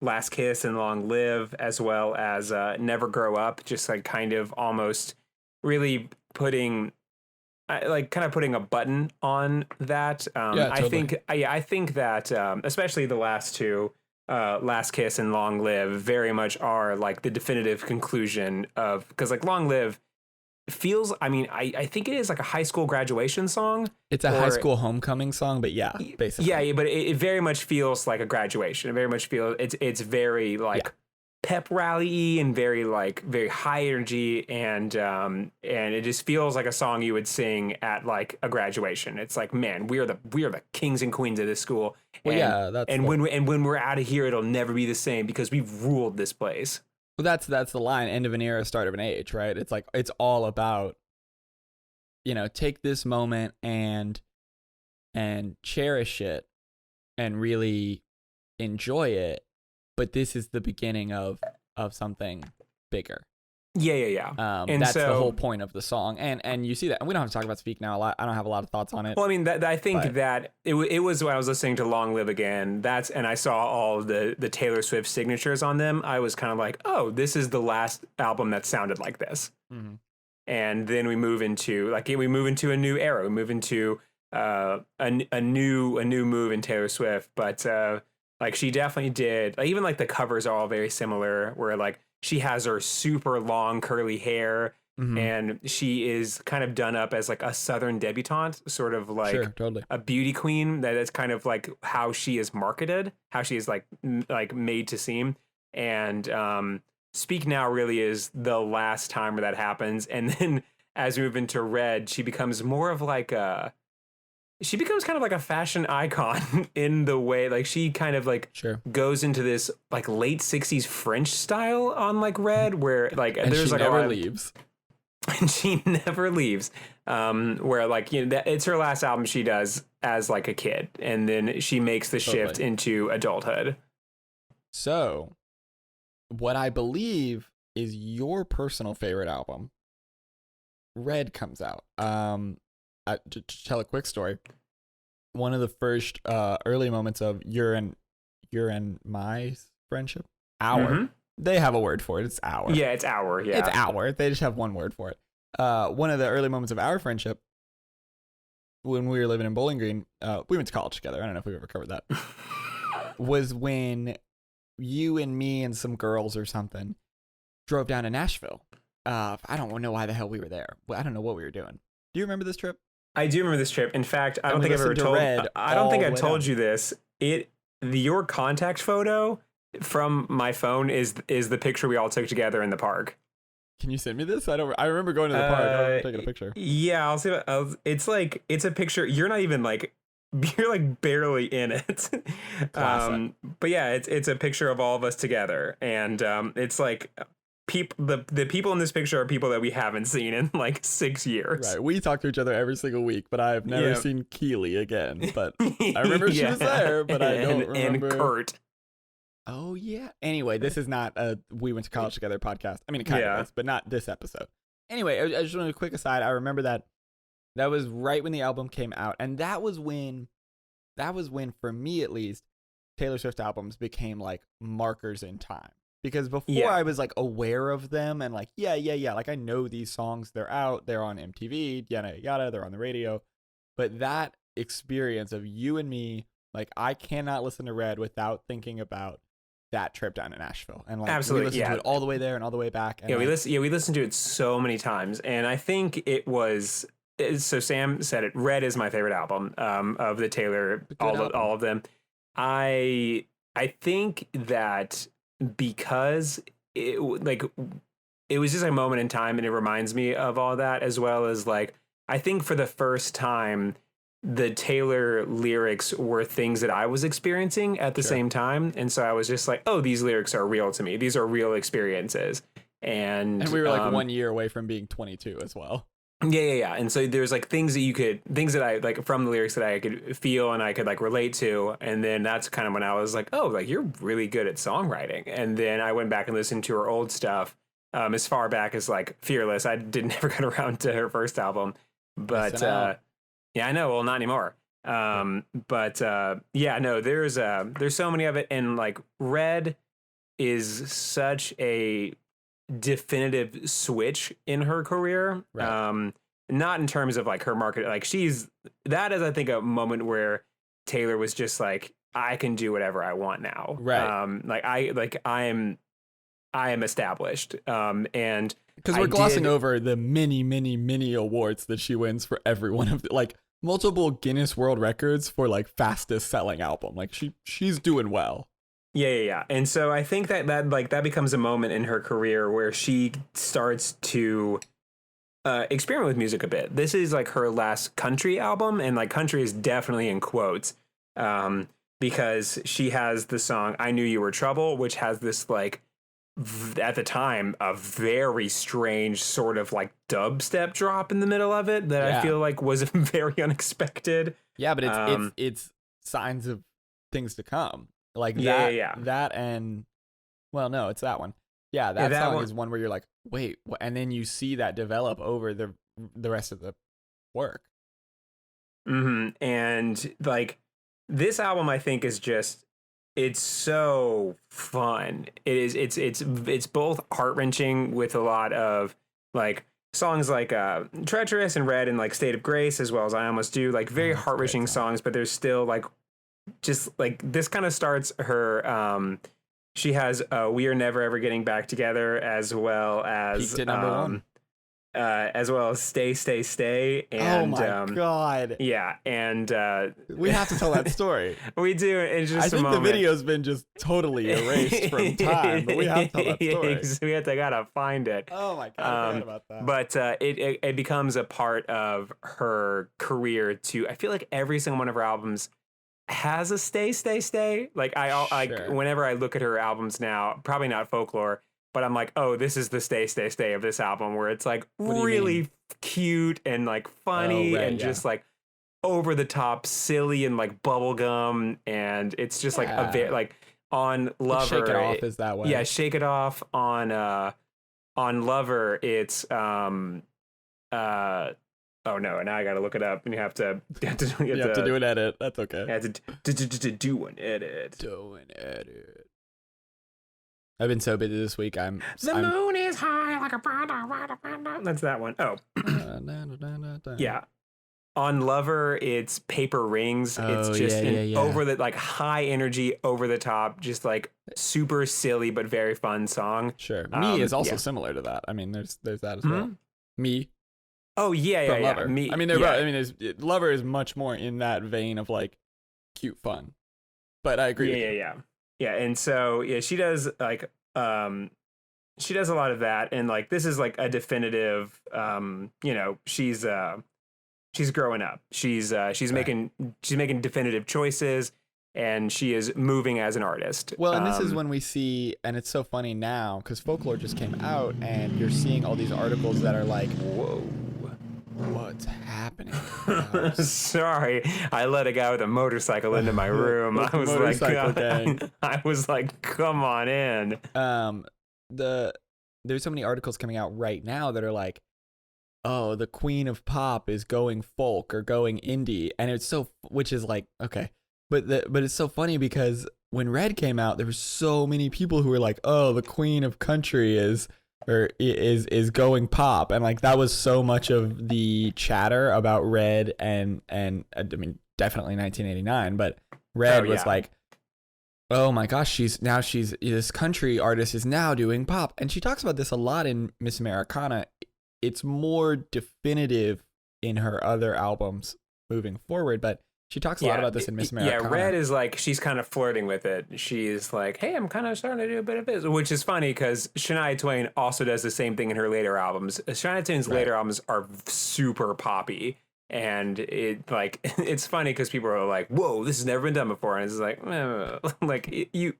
Last Kiss and Long Live, as well as Never Grow Up, just like kind of almost really putting putting a button on that. Totally. I think that especially the last two, Last Kiss and Long Live, very much are like the definitive conclusion of, because like Long Live feels, I think it is like a high school graduation song. It's a high school homecoming song, but yeah, basically. Yeah, but it very much feels like a graduation. It very much feels it's very like pep rally and very high energy, and it just feels like a song you would sing at like a graduation. It's like, man, we are the kings and queens of this school. When we're out of here, it'll never be the same because we've ruled this place. Well, that's the line, end of an era, start of an age, right? It's like, it's all about, take this moment and cherish it and really enjoy it. But this is the beginning of something bigger. Yeah. And that's the whole point of the song, and you see that. And we don't have to talk about Speak Now a lot. I don't have a lot of thoughts on it. Well, I mean, I think that it was when I was listening to Long Live Again. And I saw all the Taylor Swift signatures on them. I was kind of like, oh, this is the last album that sounded like this. Mm-hmm. And then we move into a new era. We move into a new move in Taylor Swift. But like she definitely did. Like, even like the covers are all very similar. Where like she has her super long curly hair, and she is kind of done up as like a Southern debutante, sort of like a beauty queen. That is kind of like how she is marketed, how she is like made to seem. And Speak Now really is the last time where that happens. And then as we move into Red, she becomes more of like she becomes kind of like a fashion icon in the way, like she kind of like goes into this like late 60s French style on like Red, where like and there's she like never leaves. And she never leaves. Where like, it's her last album she does as like a kid, and then she makes the shift into adulthood. So what I believe is your personal favorite album, Red, comes out. To tell a quick story, one of the first early moments of your and my friendship. Our. Mm-hmm. They have a word for it. It's our. Yeah, it's our. Yeah, It's our. They just have one word for it. One of the early moments of our friendship, when we were living in Bowling Green, we went to college together. I don't know if we've ever covered that. Was when you and me and some girls or something drove down to Nashville. I don't know why the hell we were there. I don't know what we were doing. Do you remember this trip? I do remember this trip. In fact, I don't we think I've ever listened to told. Red I don't think all I've the way told down. you this. Your contact photo from my phone is the picture we all took together in the park. Can you send me this? I remember going to the park. I remember taking a picture. Yeah, I'll see. It's like it's a picture. You're not even like you're like barely in it. Classic. But yeah, it's a picture of all of us together, and it's like the people in this picture are people that we haven't seen in like 6 years. Right. We talk to each other every single week, but I've never Yeah. seen Keely again. But I remember she was there, but I don't remember. And Kurt. Oh, yeah. Anyway, this is not a We Went to College Together podcast. I mean, it kind of is, but not this episode. Anyway, I just wanted a quick aside. I remember that was right when the album came out. And that was when, for me at least, Taylor Swift albums became like markers in time. Because before I was like aware of them and like, yeah. Like I know these songs, they're out, they're on MTV, yada, yada, they're on the radio. But that experience of you and me, like I cannot listen to Red without thinking about that trip down to Nashville. And like Absolutely, we listened to it all the way there and all the way back. And Yeah, like, we listened to it so many times, and I think it was. So Sam said it. Red is my favorite album of the Taylor, all of them. I think that because it was just a moment in time, and it reminds me of all that, as well as like I think for the first time, the Taylor lyrics were things that I was experiencing at the same time, and so I was just like, oh, these lyrics are real to me. These are real experiences, and we were like 1 year away from being 22 as well. Yeah. And so there's like things that I like from the lyrics that I could feel and I could like relate to. And then that's kind of when I was like, oh, like you're really good at songwriting. And then I went back and listened to her old stuff as far back as like Fearless. I didn't never get around to her first album, but yeah, I know. Well, not anymore. But yeah, no, there's so many of it. And like Red is such a definitive switch in her career. Right. Not in terms of like her market, like that is I think a moment where Taylor was just like, I can do whatever I want now. Right. I am established. And because we're glossing over the many awards that she wins for every one of the, like multiple Guinness World Records for like fastest selling album. Like she's doing well. Yeah. And so I think that becomes a moment in her career where she starts to experiment with music a bit. This is like her last country album, and like country is definitely in quotes, because she has the song I Knew You Were Trouble, which has this like at the time a very strange sort of like dubstep drop in the middle of it that I feel like was very unexpected. Yeah, but it's signs of things to come. Like that and well, no, it's that one. Yeah, that song is one where you're like, wait, what? And then you see that develop over the rest of the work. Mm-hmm. And like this album, I think is just it's so fun. It's both heart wrenching with a lot of like songs like Treacherous and Red and like State of Grace, as well as I Almost Do, like very heart wrenching songs, but there's still like just like this kind of starts her she has We Are Never Ever Getting Back Together, as well as peaked at number one, as well as Stay and oh my god, yeah, and we have to tell that story. We do. It's just I think the video's been just totally erased from time, but we have to tell that story. I gotta find it. Oh my god, I forgot about that. But it becomes a part of her career too. I feel like every single one of her albums has a stay. Like whenever I look at her albums now, probably not Folklore, but I'm like, oh, this is the stay of this album, where it's like really cute and like funny just like over the top silly and like bubblegum, and it's just like a very like on Lover. Shake It Off is that way. Yeah, Shake It Off on Lover. It's Oh no! Now I got to look it up, and you have to You have to do an edit. That's okay. You have to do an edit. Do an edit. I've been so busy this week. The moon is high like a. That's that one. Oh. Yeah. On Lover, it's Paper Rings. It's just over the like high energy, over the top, just like super silly but very fun song. Sure. Me is also similar to that. I mean, there's that as well. Me. Oh yeah. Lover. Me. I mean, they're both, I mean, Lover is much more in that vein of like cute fun. But I agree. Yeah. And so she does like she does a lot of that, and like this is like a definitive she's growing up. She's making definitive choices, and she is moving as an artist. Well, and this is when we see, and it's so funny now because Folklore just came out, and you're seeing all these articles that are like, whoa, what's happening? Sorry, I let a guy with a motorcycle into my room. I was like, come on in. There's so many articles coming out right now that are like, oh, the queen of pop is going folk or going indie, and it's so, which is like, okay, but it's so funny because when Red came out, there were so many people who were like, oh, the queen of country is going pop, and like that was so much of the chatter about Red, and I mean definitely 1989, but Red was like, oh my gosh, this country artist is now doing pop, and she talks about this a lot in Miss Americana. It's more definitive in her other albums moving forward, but she talks a lot about this in Miss Americana. Yeah, Red is like, she's kind of flirting with it. She's like, hey, I'm kind of starting to do a bit of this, which is funny because Shania Twain also does the same thing in her later albums. Shania Twain's later albums are super poppy. And it's funny because people are like, whoa, this has never been done before. And it's like,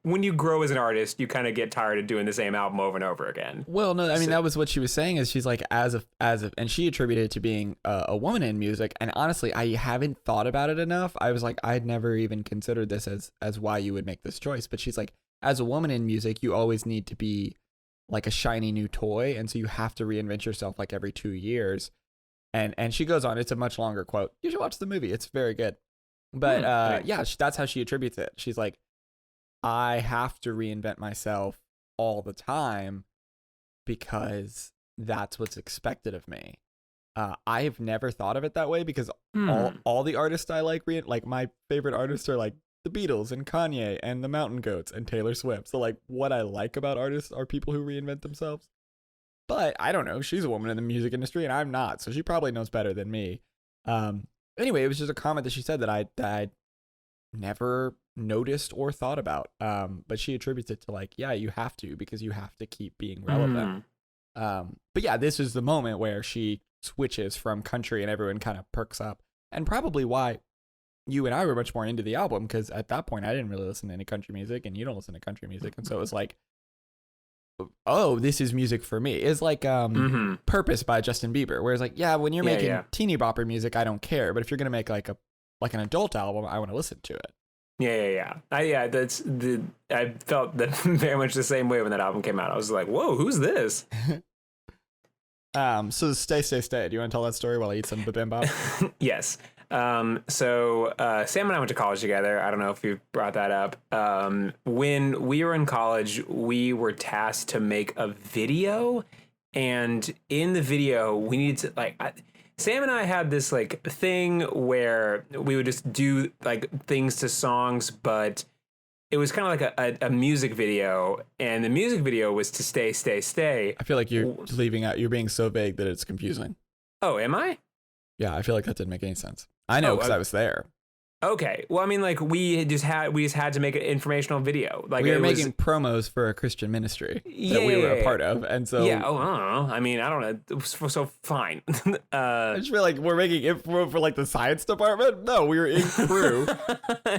when you grow as an artist, you kind of get tired of doing the same album over and over again. Well, no, I mean, that was what she was saying is she's like, and she attributed it to being a woman in music. And honestly, I haven't thought about it enough. I was like, I'd never even considered this as why you would make this choice. But she's like, as a woman in music, you always need to be like a shiny new toy. And so you have to reinvent yourself like every 2 years. And she goes on. It's a much longer quote. You should watch the movie. It's very good. But that's how she attributes it. She's like, I have to reinvent myself all the time because that's what's expected of me. I have never thought of it that way because all the artists I like my favorite artists are like the Beatles and Kanye and the Mountain Goats and Taylor Swift. So like what I like about artists are people who reinvent themselves. But I don't know. She's a woman in the music industry, and I'm not, so she probably knows better than me. Anyway, it was just a comment that she said that I never noticed or thought about. But she attributes it to like, yeah, you have to because you have to keep being relevant. But yeah, this is the moment where she switches from country, and everyone kind of perks up, and probably why you and I were much more into the album because at that point I didn't really listen to any country music, and you don't listen to country music, and so it was like, oh, this is music for me. It's like Purpose by Justin Bieber, where it's like, yeah, when you're making teeny bopper music, I don't care. But if you're going to make like an adult album, I want to listen to it. Yeah. I felt that very much the same way when that album came out. I was like, whoa, who's this? So Stay. Do you want to tell that story while I eat some bibimbap? Yes. So Sam and I went to college together. I don't know if you brought that up. When we were in college, we were tasked to make a video, and in the video, we needed to Sam and I had this like thing where we would just do like things to songs, but it was kind of like a music video, and the music video was to Stay. I feel like you're leaving out. You're being so vague that it's confusing. Oh, am I? Yeah, I feel like that didn't make any sense. I know because I was there. Okay. Well, I mean, like we just had to make an informational video. Like we were making promos for a Christian ministry that we were a part of, and so I don't know. I mean, I don't know. So fine. I just feel like we're making it for like the science department. No, we were in crew,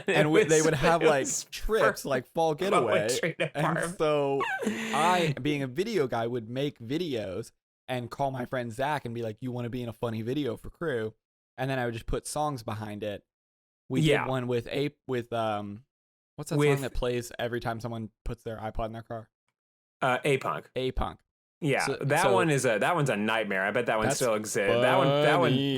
and they would have like trips, like fall getaway, and so I, being a video guy, would make videos and call my friend Zach and be like, "You want to be in a funny video for crew?" And then I would just put songs behind it. We did one with what's that song that plays every time someone puts their iPod in their car? A-Punk. A-Punk. Yeah, So- that so- one's a nightmare. I bet that one That's still exists. funny.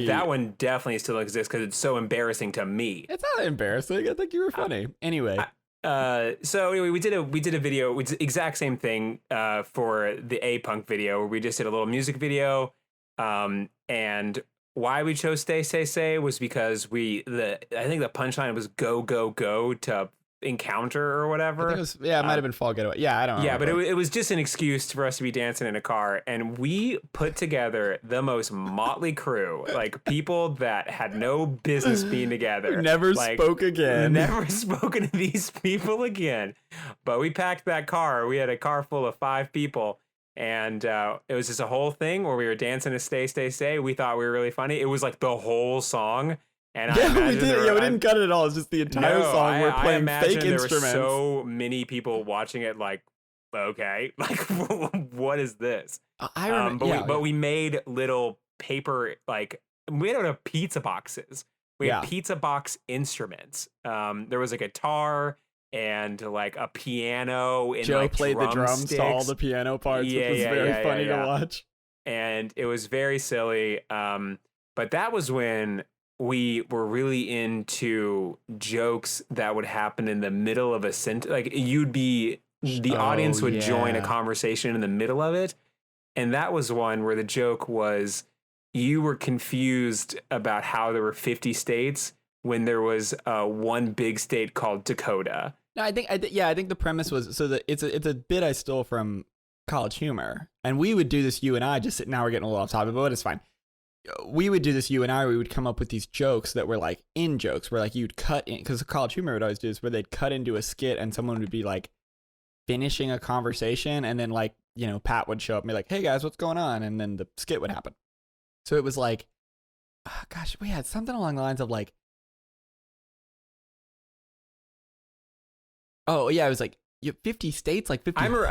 That one definitely still exists because it's so embarrassing to me. It's not embarrassing. I think you were funny. Anyway, So anyway, we did a video, we did the exact same thing for the A-Punk video where we just did a little music video. And why we chose Stay Stay Stay was because I think the punchline was go go go to encounter or I whatever. think it was, it might have been Fall Getaway. Yeah, I don't know. Yeah, but it was just an excuse for us to be dancing in a car, and we put together the most motley crew, like people that had no business being together. Never Like, spoke again. Never spoken to these people again. But we packed that car. We had a car full of 5 people, and it was just a whole thing where we were dancing to Stay Stay Stay. We thought we were really funny. It was like the whole song. And I Yeah, we imagine did. We didn't cut it at all. It's just the entire song. We're I playing imagine fake there instruments. were so many people watching it. Like, okay, like what is this? I remember. But we made little paper, like we had little pizza boxes. We had pizza box instruments. There was a guitar and like a piano. And Joe like played the drums to all drumsticks. the piano parts, which was very funny to watch. And it was very silly. But that was when we were really into jokes that would happen in the middle of a sentence. Like the audience would join a conversation in the middle of it. And that was one where the joke was you were confused about how there were 50 states when there was one big state called Dakota. No, I think the premise was so that it's a bit I stole from College Humor, and we would do this. You and I just now we're getting a little off topic, but it's fine. We would do this. You and I, we would come up with these jokes that were like in jokes, where like you'd cut in because College Humor would always do this, where they'd cut into a skit and someone would be like finishing a conversation, and then like Pat would show up and be like, "Hey guys, what's going on?" And then the skit would happen. So it was like, oh, gosh, we had something along the lines of like. Oh yeah, it was like 50 states, like 50. I remember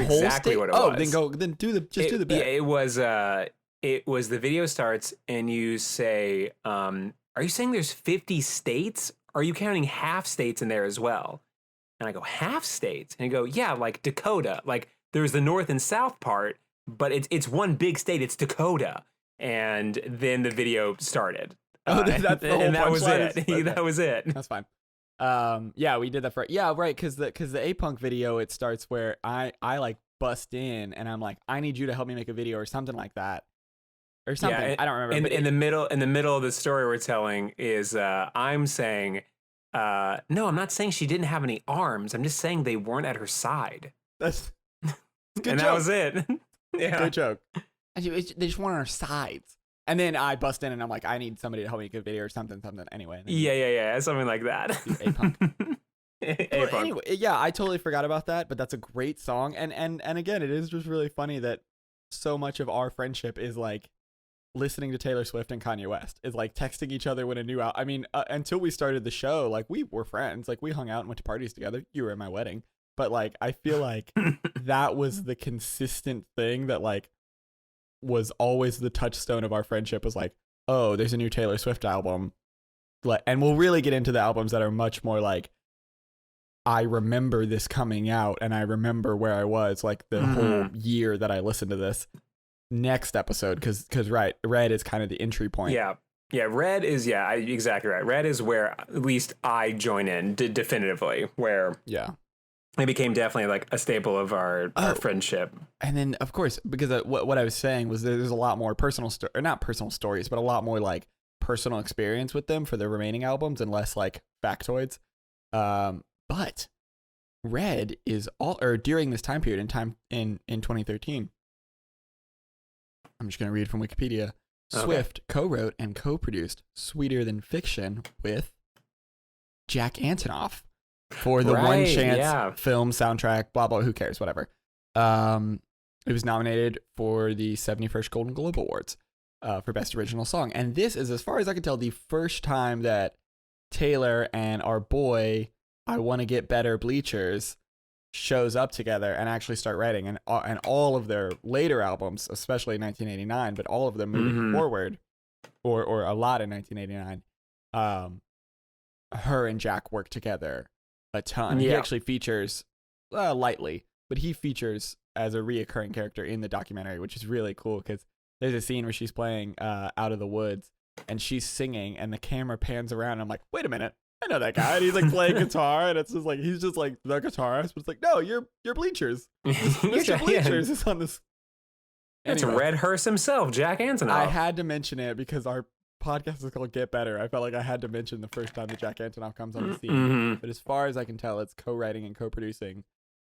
whole exactly states? what it was. Then do the bit. Yeah, it was the video starts and you say, are you saying there's 50 states? Are you counting half states in there as well? And I go, half states? And you go, yeah, like Dakota. Like there's the north and south part, but it's one big state. It's Dakota. And then the video started. Oh, that's the whole and that was punchline. it. That was it. That's fine. Yeah, we did that for right because the A-Punk video, it starts where I like bust in and I'm like, I need you to help me make a video or something like that. Or something. Yeah, I don't remember. In the middle of the story we're telling is I'm saying, no, I'm not saying she didn't have any arms. I'm just saying they weren't at her side. That's good and joke. that was it. Yeah. Good joke. And they just weren't on her sides. And then I bust in and I'm like, I need somebody to help me make a video or something. Anyway. Yeah, something like that. A-Punk. A-Punk. Anyway, yeah, I totally forgot about that, but that's a great song. And again, it is just really funny that so much of our friendship is like listening to Taylor Swift and Kanye West. Is like texting each other when a new album. I mean, until we started the show, like we were friends. Like we hung out and went to parties together. You were at my wedding. But like, I feel like that was the consistent thing that like was always the touchstone of our friendship was like, oh, there's a new Taylor Swift album. And we'll really get into the albums that are much more like, I remember this coming out and I remember where I was like the whole year that I listened to this next episode. Cause right. Red is kind of the entry point. Yeah. Red is, exactly right. Red is where at least I join in definitively where it became definitely like a staple of our friendship. And then of course, because what I was saying was there's a lot more or not personal stories, but a lot more like personal experience with them for the remaining albums and less like factoids. But Red is during this time period in 2013. I'm just going to read from Wikipedia. Okay. Swift co-wrote and co-produced Sweeter Than Fiction with Jack Antonoff for the One Chance film soundtrack, blah, blah, who cares, whatever. It was nominated for the 71st Golden Globe Awards for Best Original Song. And this is, as far as I can tell, the first time that Taylor and our boy, I Want to Get Better Bleachers, shows up together and actually start writing. And all of their later albums, especially 1989, but all of them moving forward, or a lot in 1989, her and Jack work together a ton. He actually features lightly, but he features as a reoccurring character in the documentary, which is really cool because there's a scene where she's playing Out of the Woods and she's singing and the camera pans around and I'm like, wait a minute, I know that guy. And he's like playing guitar and it's just like, he's just like the guitarist, but it's like, no, you're Bleachers. Mr. Bleachers is on this. It's Anyway, Red Hearst himself, Jack Antonoff. I had to mention it because our podcast is called Get Better. I felt like I had to mention the first time that Jack Antonoff comes on the scene. Mm-hmm. But as far as I can tell, it's co-writing and co-producing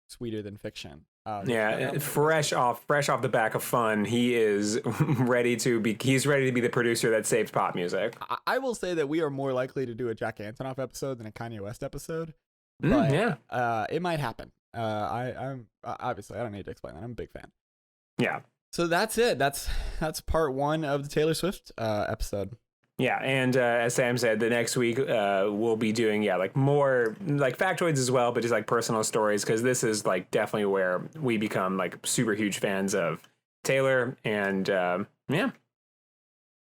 Sweeter Than Fiction. Yeah, fresh off the back of Fun, he is ready to be the producer that saves pop music. I will say that we are more likely to do a Jack Antonoff episode than a Kanye West episode. But it might happen. I'm obviously, I don't need to explain that. I'm a big fan. Yeah. So that's it. That's part 1 of the Taylor Swift episode. Yeah, and as Sam said, the next week we'll be doing like more like factoids as well, but just like personal stories, because this is like definitely where we become like super huge fans of Taylor. And yeah,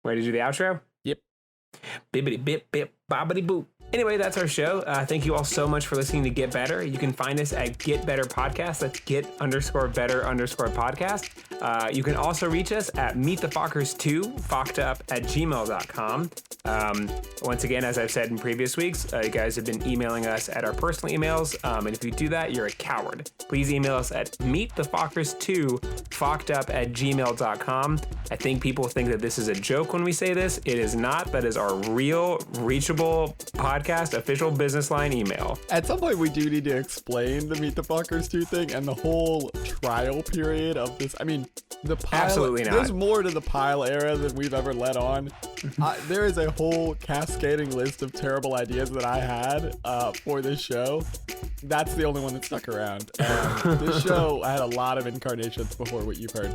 ready to do the outro? Yep. Bibbity bip bip bobbity boop. Anyway, that's our show. Thank you all so much for listening to Get Better. You can find us at Get Better Podcast. That's Get_Better_Podcast. You can also reach us at meetthefockers2, fockedup@gmail.com. Once again, as I've said in previous weeks, you guys have been emailing us at our personal emails. And if you do that, you're a coward. Please email us at meetthefockers2, fockedup@gmail.com. I think people think that this is a joke when we say this. It is not. That is our real, reachable podcast official business line email. At some point, we do need to explain the Meet the Fockers 2 thing and the whole trial period of this. I mean, the pile. Absolutely not. There's more to the pile era than we've ever let on. There is a whole cascading list of terrible ideas that I had for this show. That's the only one that stuck around. This show had a lot of incarnations before what you've heard.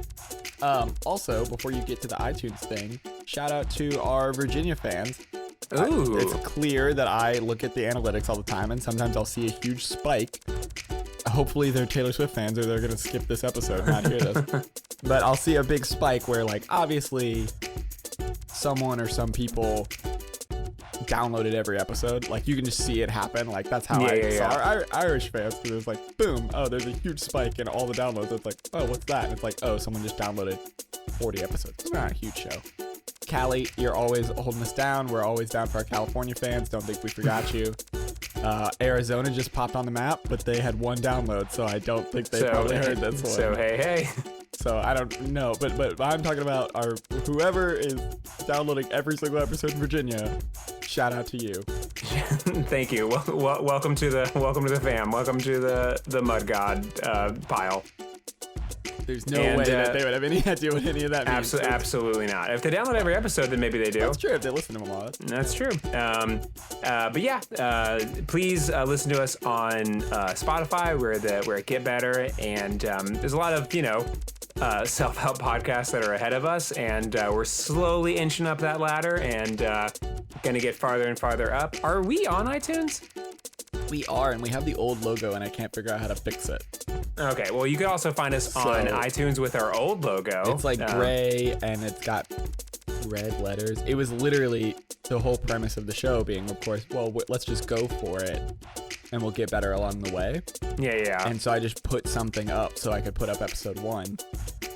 Also, before you get to the iTunes thing, shout out to our Virginia fans. Ooh. It's clear that I look at the analytics all the time, and sometimes I'll see a huge spike. Hopefully they're Taylor Swift fans or they're going to skip this episode and not hear this. But I'll see a big spike where, like, obviously someone or some people downloaded every episode. Like, you can just see it happen. Like, that's how I saw our Irish fans, because it was like, boom, oh, there's a huge spike in all the downloads. It's like, oh, what's that? And it's like, oh, someone just downloaded 40 episodes. It's not a huge show. Callie, you're always holding us down. We're always down for our California fans. Don't think we forgot you. Arizona just popped on the map, but they had 1 download, so I don't think they probably heard this one. So hey. So I don't know, but I'm talking about our whoever is downloading every single episode in Virginia. Shout out to you. Thank you. Welcome to the fam. Welcome to the mud god pile. There's no way that they would have any idea what any of that means. Absolutely not. If they download every episode, then maybe they do. That's true. If they listen to them a lot. That's true. But yeah, please listen to us on Spotify. We're at Get Better, and there's a lot of self-help podcasts that are ahead of us, and we're slowly inching up that ladder and gonna get farther and farther up. Are we on iTunes? We are, and we have the old logo, and I can't figure out how to fix it. Okay, well, you can also find us on iTunes with our old logo. It's like gray, and it's got red letters. It was literally the whole premise of the show being, of course, well, let's just go for it, and we'll get better along the way. Yeah. And so I just put something up so I could put up episode 1.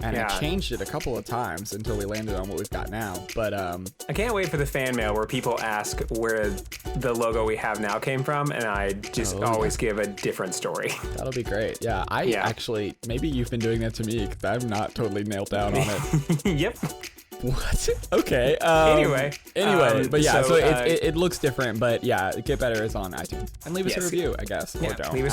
And I changed it a couple of times until we landed on what we've got now. But I can't wait for the fan mail where people ask where the logo we have now came from, and I just always give a different story. That'll be great. Yeah, actually, maybe you've been doing that to me because I'm not totally nailed down on it. Yep. What? Okay. Anyway, but yeah, so it looks different, but yeah, Get Better is on iTunes. And leave us a review, I guess. Or don't. Leave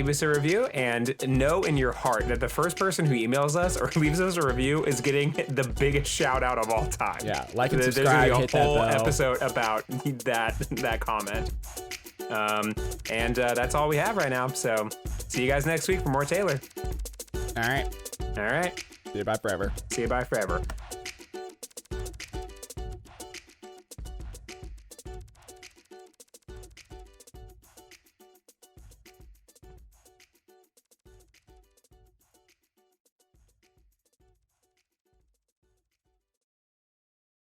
us a review, and know in your heart that the first person who emails us or leaves us a review is getting the biggest shout out of all time. Yeah, like and subscribe, hit that bell. There's a whole episode about that comment. And that's all we have right now. So see you guys next week for more Taylor. All right. See you bye forever.